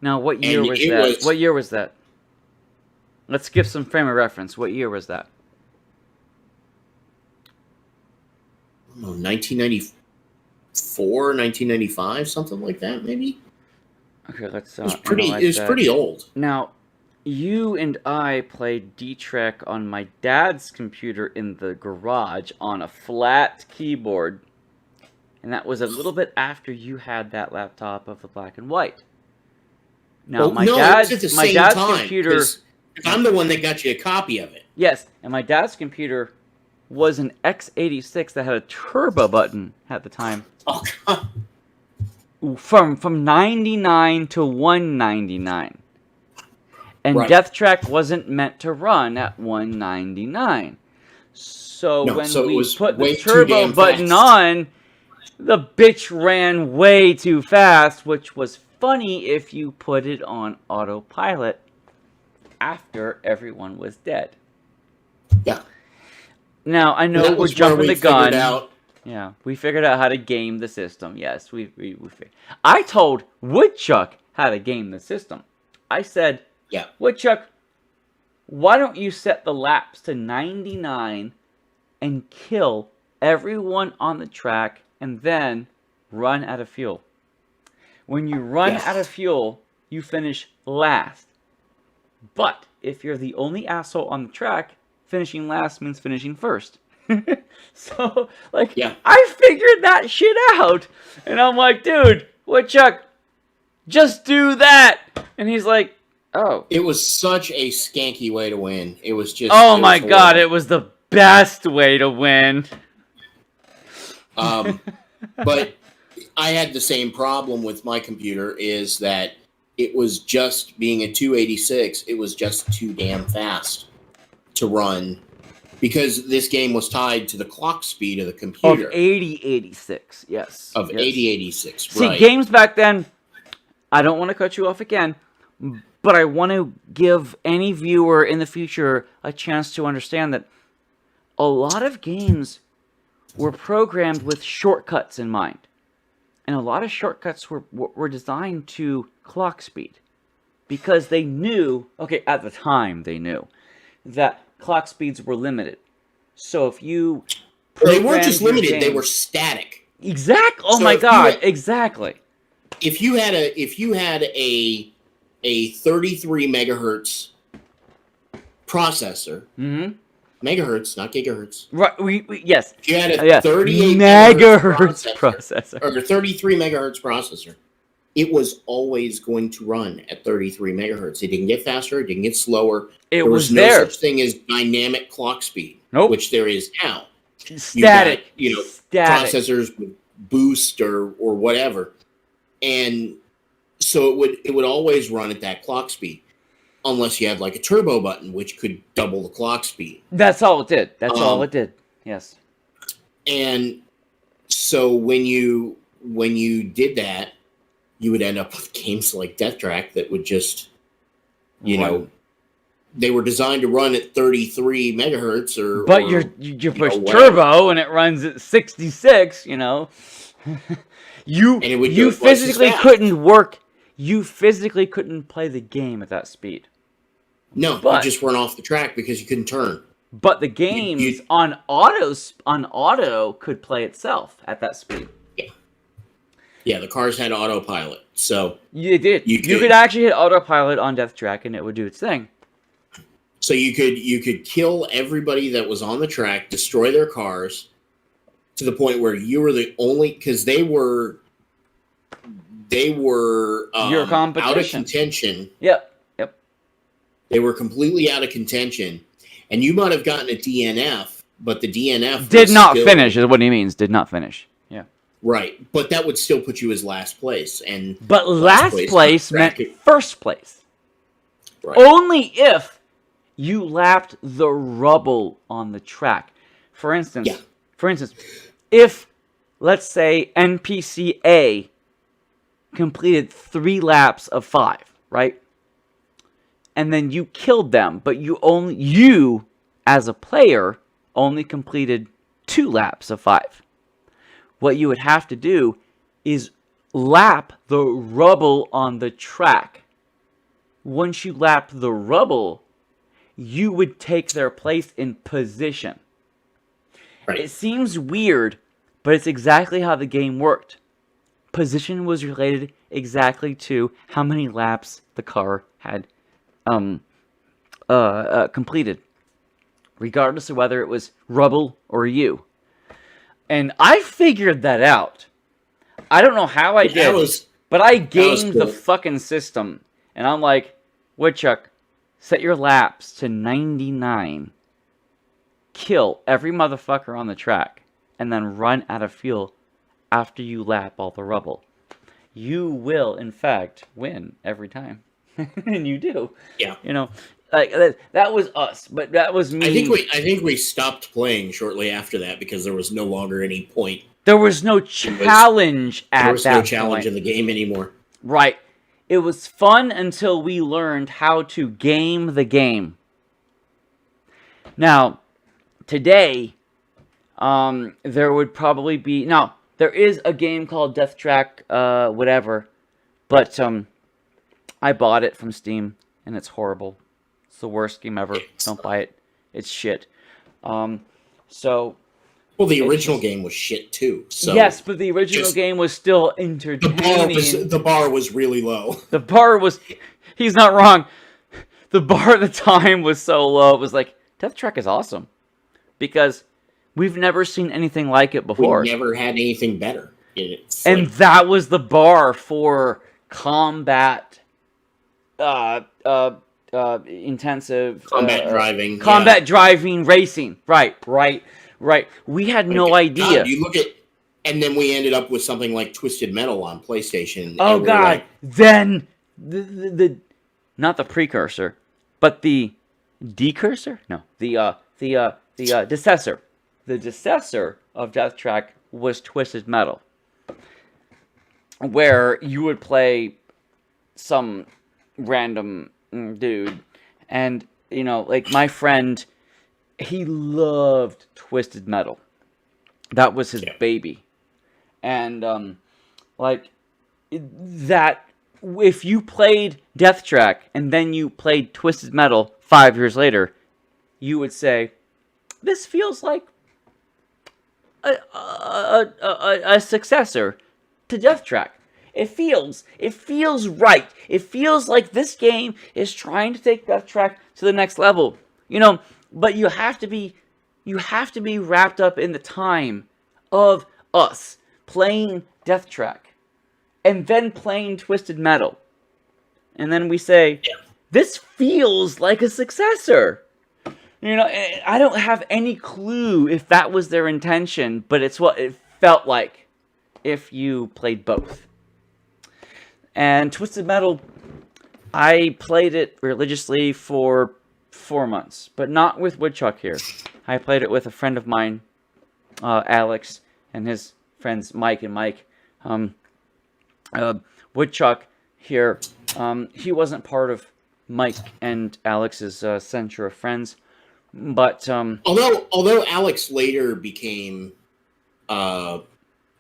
Now, what year was that? What year was that? Let's give some frame of reference. What year was that? 1994, 1995, something like that, maybe. Okay, let's. It was pretty old. Now, you and I played D-Trek on my dad's computer in the garage on a flat keyboard, and that was a little bit after you had that laptop of the black and white. Now, my dad's computer. I'm the one that got you a copy of it. Yes, and my dad's computer was an x86 that had a turbo button at the time. Oh God. From 99 to 199. And right. Death Track wasn't meant to run at 199. So when we put the turbo button on, the bitch ran way too fast, which was funny if you put it on autopilot after everyone was dead. Yeah. Now, I know we're jumping the gun. Yeah, we figured out how to game the system. Yes, we figured. I told Woodchuck how to game the system. I said, yeah, Woodchuck, why don't you set the laps to 99 and kill everyone on the track and then run out of fuel? When you run out of fuel, you finish last. But if you're the only asshole on the track, finishing last means finishing first. So, like, I figured that shit out. And I'm like, dude, Woodchuck, just do that. And he's like, oh. It was such a skanky way to win. It was just... Oh my God, it was the best way to win. But I had the same problem with my computer, is that it was just, being a 286, it was just too damn fast to run, because this game was tied to the clock speed of the computer. Of 8086, yes. Of 8086, See, right. games back then, I don't want to cut you off again, but I want to give any viewer in the future a chance to understand that a lot of games were programmed with shortcuts in mind. And a lot of shortcuts were designed to clock speed. Because they knew, okay, at the time they knew, that clock speeds were limited. So if you... They weren't just limited, they were static. Exactly. Oh my God, exactly. If you had a 33 megahertz processor, megahertz, not gigahertz. Right. Yes. If you had a 38 megahertz processor or 33 megahertz processor, it was always going to run at 33 megahertz. It didn't get faster. It didn't get slower. It there was no there. such thing as dynamic clock speed, which there is now. Static. Static. Processors with boost or whatever, and so it would always run at that clock speed, unless you had like a turbo button, which could double the clock speed. That's all it did. That's all it did. Yes. And so when you did that, you would end up with games like Death Track that would just, they were designed to run at 33 megahertz but you push turbo and it runs at 66, you physically couldn't work. You physically couldn't play the game at that speed. No, you just run off the track because you couldn't turn. But the games on auto could play itself at that speed. Yeah, the cars had autopilot, so you did. You could actually hit autopilot on Death Track, and it would do its thing. So you could kill everybody that was on the track, destroy their cars, to the point where you were the only, because they were your competition. Out of contention. Yep. They were completely out of contention, and you might have gotten a DNF, but the DNF did not finish. Is what he means. Did not finish. Yeah. Right, but that would still put you as last place, but last place meant first place. Right. Only if you lapped the rubble on the track. For instance, if let's say NPC A completed 3 laps of 5, right? And then you killed them, but you as a player only completed 2 laps of 5. What you would have to do is lap the rubble on the track. Once you lap the rubble, you would take their place in position. Right. It seems weird, but it's exactly how the game worked. Position was related exactly to how many laps the car had completed, regardless of whether it was rubble or you. And I figured that out. I don't know how I did, but I gamed the fucking system. And I'm like, Woodchuck, set your laps to 99. Kill every motherfucker on the track. And then run out of fuel after you lap all the rubble. You will, in fact, win every time. And you do. Yeah. Like that was us, but that was me. I think we stopped playing shortly after that because there was no longer any point. There was no challenge at that point. There was no challenge in the game anymore. Right. It was fun until we learned how to game the game. Now, today, there would probably be... Now, there is a game called Death Track, whatever, but I bought it from Steam, and it's horrible. It's the worst game ever. Don't buy it. It's shit. Well, the original game was shit too. So yes, but the original game was still entertaining. The bar was really low. The bar was... He's not wrong. The bar at the time was so low. It was like, Death Track is awesome. Because we've never seen anything like it before. We never had anything better. And that was the bar for combat... intensive combat driving racing. Right. We had no idea. God, you look at, and then we ended up with something like Twisted Metal on PlayStation. Oh God! Like, then the not the precursor, but the decursor. No, the decessor. The decessor of Death Track was Twisted Metal, where you would play some random dude, and like my friend, he loved Twisted Metal. That was his baby. And that if you played Death Track and then you played Twisted Metal 5 years later, you would say, this feels like a successor to Death Track. It feels right. It feels like this game is trying to take Death Track to the next level. But you have to be wrapped up in the time of us playing Death Track and then playing Twisted Metal. And then we say, this feels like a successor. I don't have any clue if that was their intention, but it's what it felt like if you played both. And Twisted Metal, I played it religiously for 4 months, but not with Woodchuck here. I played it with a friend of mine, Alex, and his friends Mike and Mike. Woodchuck here, he wasn't part of Mike and Alex's censure of friends, but although Alex later became a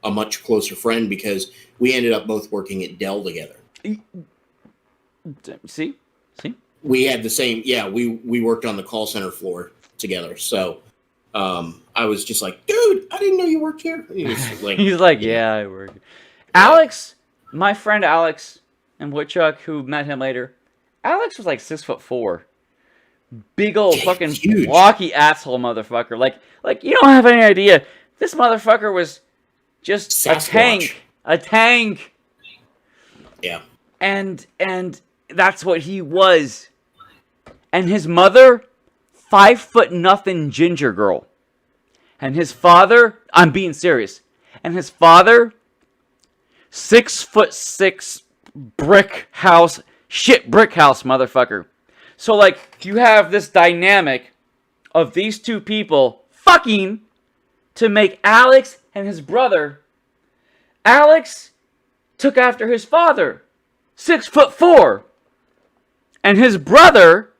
much closer friend because we ended up both working at Dell together. See, we had the same. Yeah, we worked on the call center floor together. So I was just like, dude, I didn't know you worked here. He's like, yeah, I work. Alex, my friend Alex and Woodchuck, who met him later. Alex was like 6'4", big old fucking huge. blocky asshole motherfucker. Like you don't have any idea. This motherfucker was just Sasquatch. a tank. Yeah. And that's what he was. And his mother, 5'0" ginger girl. And his father, I'm being serious. And his father, 6'6" brick house motherfucker. So like you have this dynamic of these two people fucking to make Alex and his brother. Alex took after his father, 6'4", and his brother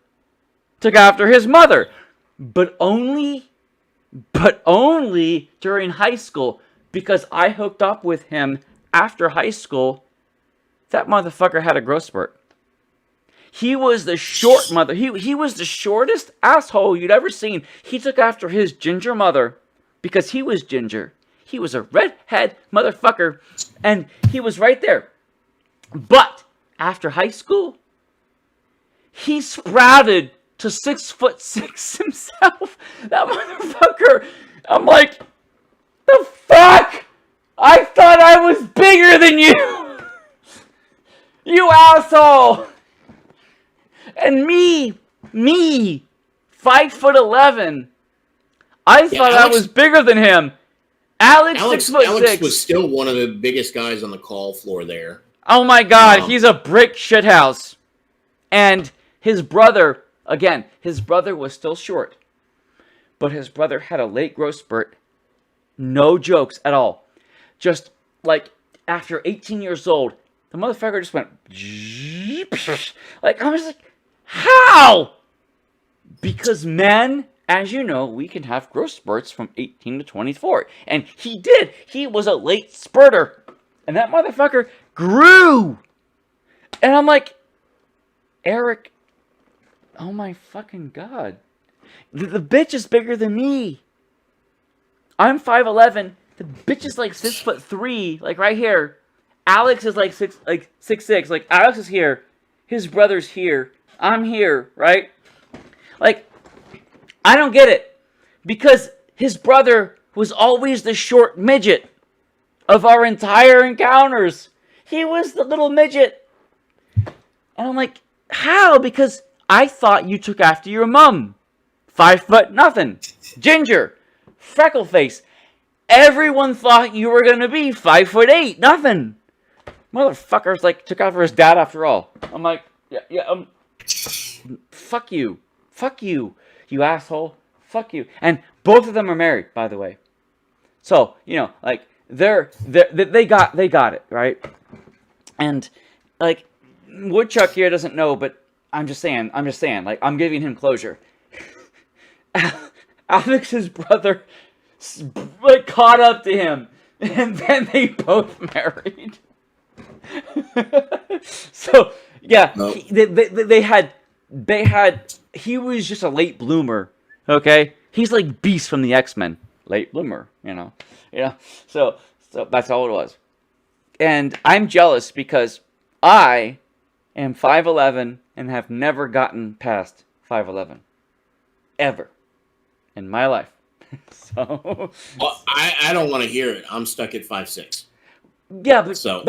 took after his mother, but only during high school, because I hooked up with him after high school. That motherfucker had a growth spurt. He was the short mother. He was the shortest asshole you'd ever seen. He took after his ginger mother because he was ginger. He was a redhead motherfucker, and he was right there. But after high school, he sprouted to 6'6" himself. That motherfucker. I'm like, the fuck? I thought I was bigger than you. You asshole. And me, 5'11". I thought I was bigger than him. Alex 6'6". Alex was still one of the biggest guys on the call floor there. Oh my god, he's a brick shithouse. And his brother, again, his brother was still short. But his brother had a late growth spurt. No jokes at all. Just like after 18 years old, the motherfucker just went like, I was like, how? Because men, as you know, we can have growth spurts from 18 to 24. And he did. He was a late spurter. And that motherfucker grew. And I'm like, Eric, oh my fucking god. The bitch is bigger than me. I'm 5'11". The bitch is like 6'3", like right here. Alex is like 6'6". Like Alex is here. His brother's here. I'm here, right? Like, I don't get it. Because his brother was always the short midget of our entire encounters. He was the little midget. And I'm like, how? Because I thought you took after your mom. 5'0", ginger, freckle face. Everyone thought you were gonna be 5'8", nothing. Motherfuckers like took after his dad after all. I'm like, fuck you, you asshole, fuck you. And both of them are married, by the way. So like they got it right. And like Woodchuck here doesn't know, but I'm just saying, like I'm giving him closure. Alex's brother like caught up to him, and then they both married. So yeah, nope. They had. He was just a late bloomer. Okay, he's like Beast from the X-Men, late bloomer. So that's all it was. And I'm jealous because I am 5'11" and have never gotten past 5'11". ever in my life. So, Well, I don't want to hear it. I'm stuck at 5.6. yeah, but So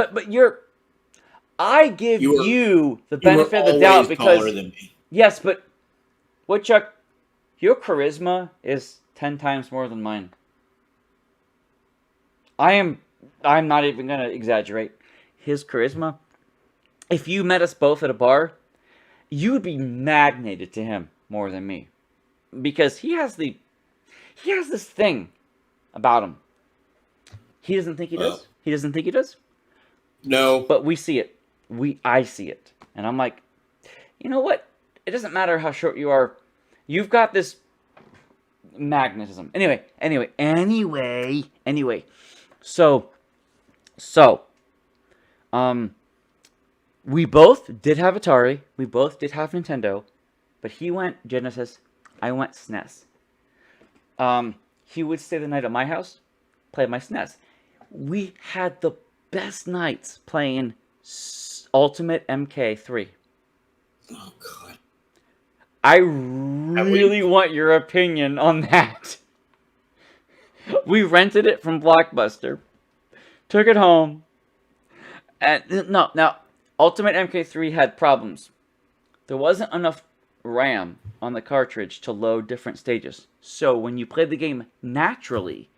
I give you were you the you were benefit of the doubt always taller because than me. yes, but Woodchuck, your charisma is 10 times more than mine. I'm not even gonna exaggerate. His charisma. If you met us both at a bar, you would be magneted to him more than me, because he has this thing about him. He doesn't think he does. He doesn't think he does. No. But we see it. I see it, and I'm like, you know what? It doesn't matter how short you are. You've got this magnetism. Anyway. So, we both did have Atari. We both did have Nintendo, but he went Genesis. I went SNES. He would stay the night at my house, play my SNES. We had the best nights playing Ultimate MK3. Oh God. I really want your opinion on that. We rented it from Blockbuster, took it home, and now Ultimate MK3 had problems. There wasn't enough RAM on the cartridge to load different stages. So when you played the game naturally,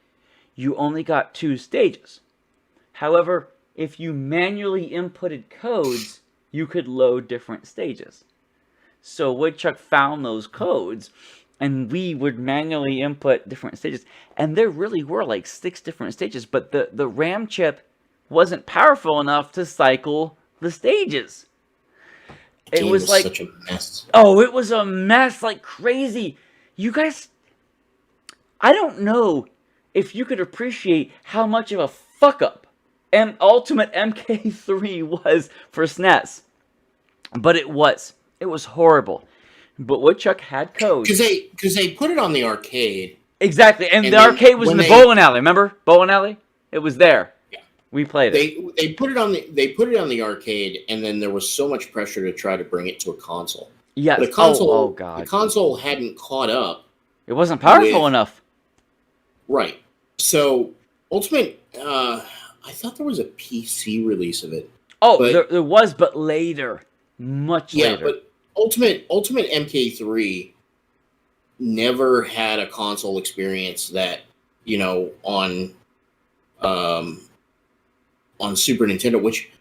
you only got 2 stages. However, if you manually inputted codes, you could load different stages. So Woodchuck found those codes, and we would manually input different stages. And there really were like 6 different stages, but the RAM chip wasn't powerful enough to cycle the stages. It was like such a mess. Oh, it was a mess like crazy. You guys, I don't know if you could appreciate how much of a fuck up Ultimate MK3 was for SNES. But it was. It was horrible. But Woodchuck had codes. Because they put it on the arcade. Exactly. And the arcade was in the bowling alley. Remember? Bowling alley? It was there. Yeah. We played it. They put it on the arcade, and then there was so much pressure to try to bring it to a console. Yes. But oh God. The console hadn't caught up. It wasn't powerful enough. Right. So Ultimate, I thought there was a PC release of it. Oh, there was, but later. Much later. Yeah, but Ultimate MK3 never had a console experience that, on Super Nintendo, which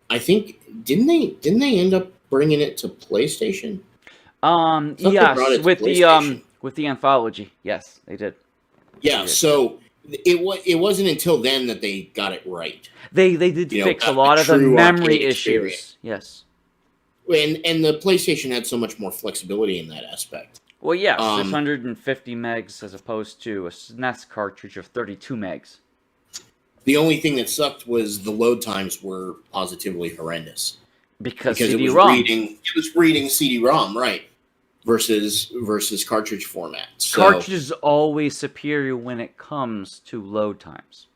I think didn't they end up bringing it to PlayStation? Yes, with the anthology. Yes, they did. Yeah, so it wasn't until then that they got it right. They did fix a lot of the memory issues. Yes. And the PlayStation had so much more flexibility in that aspect. Well, yeah, 650 megs as opposed to a SNES cartridge of 32 megs. The only thing that sucked was the load times were positively horrendous. Because CD-ROM. It was reading CD-ROM, right, versus cartridge format. So, cartridge is always superior when it comes to load times.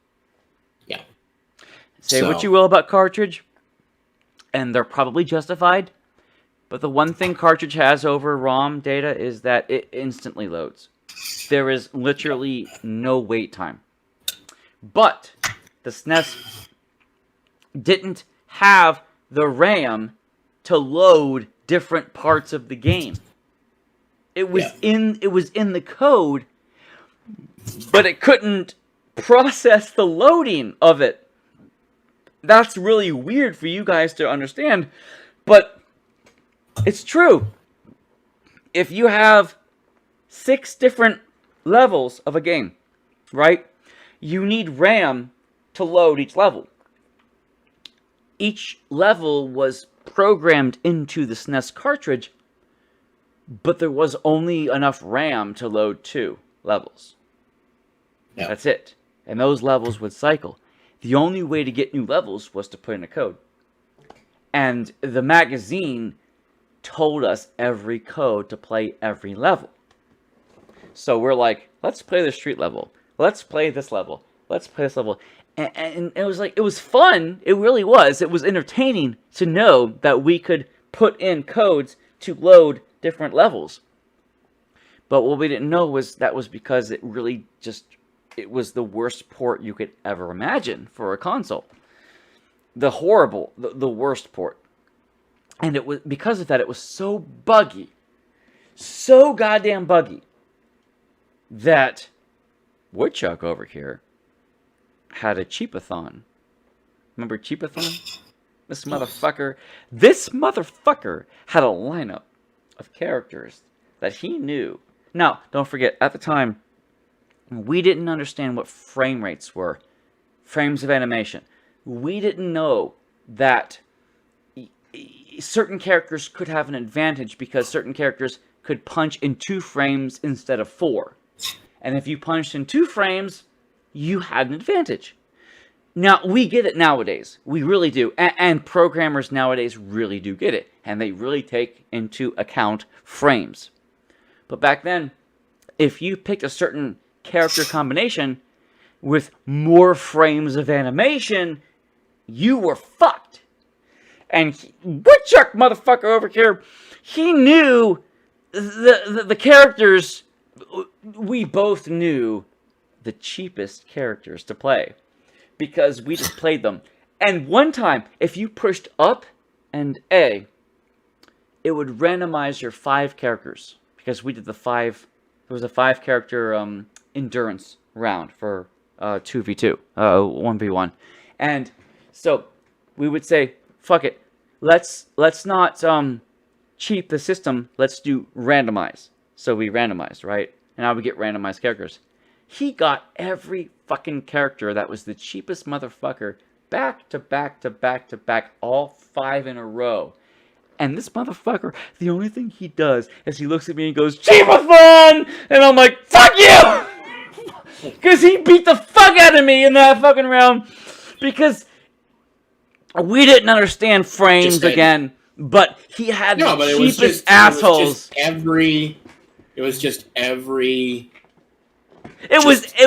Yeah. Say what you will about cartridge, and they're probably justified, but the one thing cartridge has over ROM data is that it instantly loads. There is literally no wait time. But the SNES didn't have the RAM to load different parts of the game. It was in the code, but it couldn't process the loading of it. That's really weird for you guys to understand, but it's true. If you have 6 different levels of a game, right? You need RAM to load each level. Each level was programmed into the SNES cartridge, but there was only enough RAM to load 2 levels. Yeah. That's it. And those levels would cycle. The only way to get new levels was to put in a code. And the magazine told us every code to play every level. So we're like, let's play the street level. Let's play this level. Let's play this level. And it was like, it was fun. It really was. It was entertaining to know that we could put in codes to load different levels. But what we didn't know was that was because it was the worst port you could ever imagine for a console. The worst port. And it was because of that, it was so buggy, so goddamn buggy, that Woodchuck over here had a cheapathon. Remember cheapathon? This motherfucker had a lineup of characters that he knew. Now, don't forget, at the time, we didn't understand what frame rates were. Frames of animation. We didn't know that certain characters could have an advantage because certain characters could punch in 2 frames instead of 4. And if you punched in 2 frames, you had an advantage. Now, we get it nowadays. We really do. And programmers nowadays really do get it. And they really take into account frames. But back then, if you picked a certain character combination with more frames of animation, you were fucked. And Woodchuck motherfucker over here, he knew the characters. We both knew the cheapest characters to play because we just played them. And one time, if you pushed up and A, it would randomize your 5 characters because we did the 5. It was a 5 character endurance round for 2v2, 1v1, and so we would say, fuck it, let's not cheat the system. Let's do randomize. So we randomized, right? And now we get randomized characters. He got every fucking character that was the cheapest motherfucker back to back to back to back, all 5 in a row. And this motherfucker, the only thing he does is he looks at me and goes, cheapathon! And I'm like, fuck you! Because he beat the fuck out of me in that fucking round. Because we didn't understand frames again. But he had the cheapest assholes. It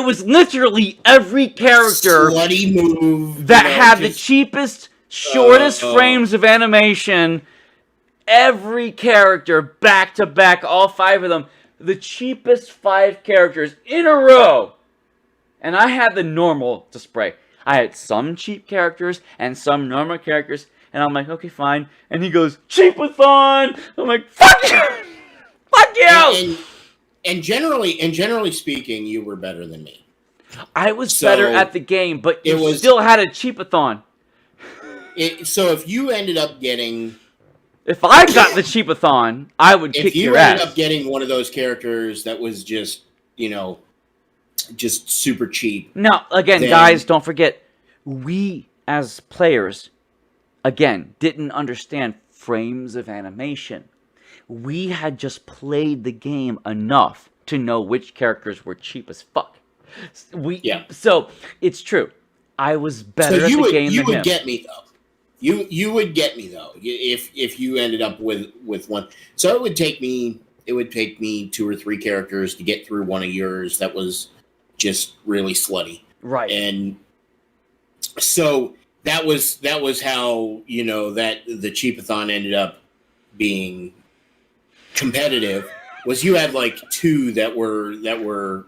was literally every character slutty move that had the cheapest, shortest frames of animation. Every character, back to back, all 5 of them, the cheapest 5 characters in a row. And I had the normal to spray. I had some cheap characters and some normal characters. And I'm like, okay, fine. And he goes, cheapathon! I'm like, fuck you! Fuck you! And generally speaking, you were better than me. I was better at the game, but you still had a cheapathon. So if you ended up getting... If I got the cheapathon, I would kick your ass. If you ended up getting one of those characters that was just, just super cheap. Now, again, guys, don't forget, we as players, again, didn't understand frames of animation. We had just played the game enough to know which characters were cheap as fuck. So, it's true. I was better at the game than him. You would get me, though. You would get me though if you ended up with one. So it would take me 2 or 3 characters to get through one of yours that was just really slutty. Right. And so that was how that the cheapathon ended up being competitive. Was you had like 2 that were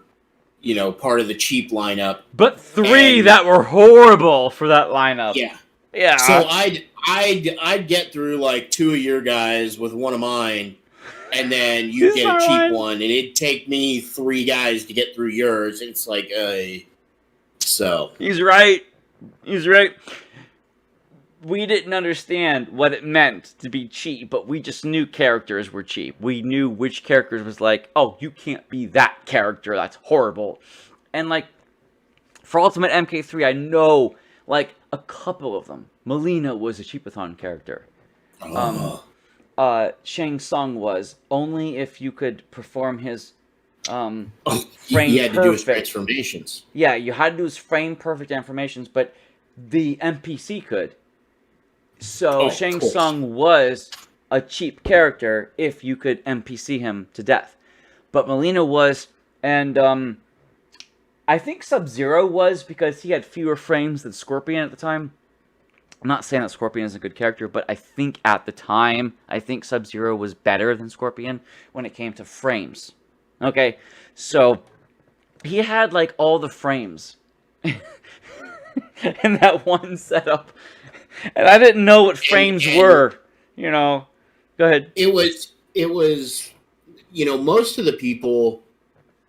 part of the cheap lineup, but 3 that were horrible for that lineup. Yeah. Yeah. So I'd get through like 2 of your guys with one of mine, and then you get a cheap one, and it'd take me 3 guys to get through yours. It's like, so he's right. He's right. We didn't understand what it meant to be cheap, but we just knew characters were cheap. We knew which characters was like, oh, you can't be that character. That's horrible. And like for Ultimate MK3, I know like a couple of them. Melina was a cheapathon character. Shang Tsung was only if you could perform his frame he had perfect. To do his transformations. Yeah, you had to do his frame perfect transformations, but the NPC could. So Shang Tsung was a cheap character if you could NPC him to death. But Melina was, and I think Sub-Zero was because he had fewer frames than Scorpion at the time. I'm not saying that Scorpion is a good character, but I think at the time, Sub-Zero was better than Scorpion when it came to frames. Okay, so he had like all the frames in that one setup, and I didn't know what frames And were. You know, go ahead. it was, most of the people,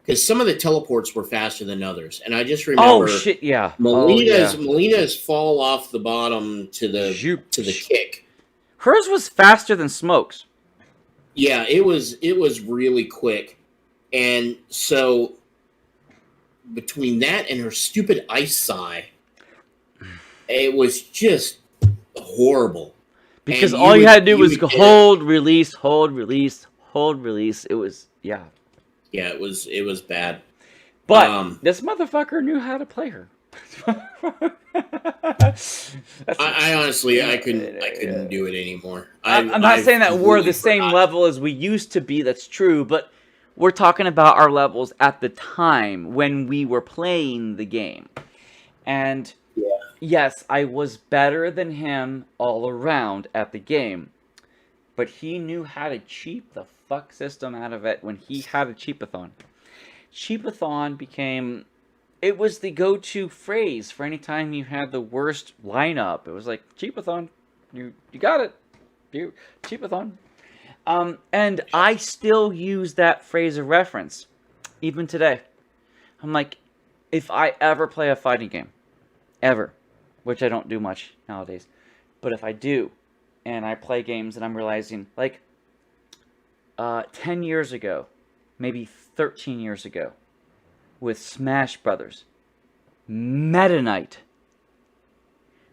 because some of the teleports were faster than others, and I just Oh remember shit! Yeah. Oh Melina's yeah. Melina's fall off the bottom to Zoop. the kick. Hers was faster than Smoke's. Yeah, it was really quick, and so between that and her stupid ice sigh, it was just horrible. Because And all you had to do you was would go get it. hold, release, hold, release, hold, release. It was, yeah. Yeah, it was bad. But Um, this motherfucker knew how to play her. That's, I honestly uh, I couldn't do it anymore. I'm not I've saying that we're the completely same forgotten. level as we used to be. That's true, but we're talking about our levels at the time when we were playing the game. And Yeah. yes, I was better than him all around at the game, but he knew how to cheap the fuck system out of it when he had a cheapathon. Cheapathon became, it was the go-to phrase for any time you had the worst lineup. It was like, cheapathon, you got it, you cheapathon. And I still use that phrase of reference, even today. I'm like, if I ever play a fighting game, ever, which I don't do much nowadays, but if I do, and I play games and I'm realizing, like, 10 years ago, maybe 13 years ago, with Smash Brothers, Meta Knight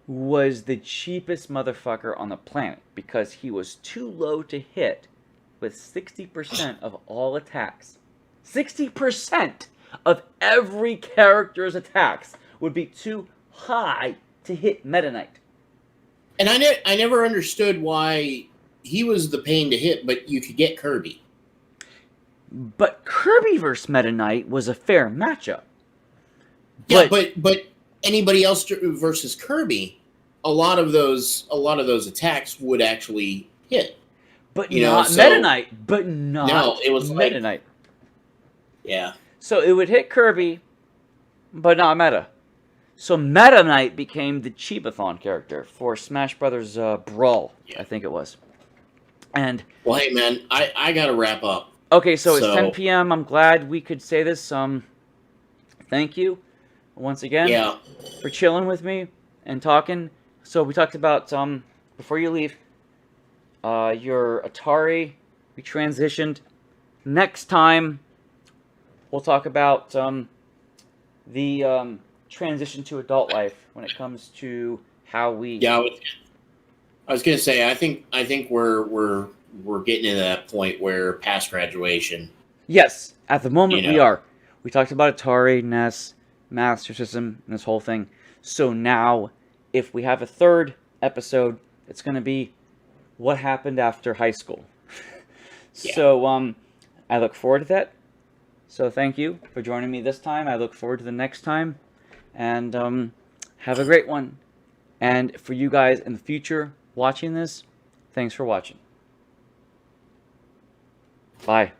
was the cheapest motherfucker on the planet because he was too low to hit with 60% of all attacks. 60% of every character's attacks would be too high to hit Meta Knight. And I never understood why he was the pain to hit, but you could get Kirby. But Kirby vs. Meta Knight was a fair matchup. Yeah, but anybody else versus Kirby, a lot of those attacks would actually hit. But You know, not Meta so Knight. But not no, it was Meta like, Knight. yeah, So it would hit Kirby, but not Meta. So Meta Knight became the cheapathon character for Smash Brothers Brawl, yeah. I think it was. And Well, hey man, I gotta wrap up. okay, so it's 10 So p.m. I'm glad we could say this. Thank you once again yeah, for chilling with me and talking. So we talked about before you leave, your Atari. We transitioned. Next time we'll talk about the transition to adult life when it comes to how we. yeah. I was gonna say, I think we're getting to that point where past graduation. Yes, at the You moment we know, are. We talked about Atari, NES, Master System, and this whole thing. So now, if we have a third episode, it's going to be what happened after high school. Yeah. So I look forward to that. So thank you for joining me this time. I look forward to the next time. And have a great one. And for you guys in the future watching this, thanks for watching. Bye.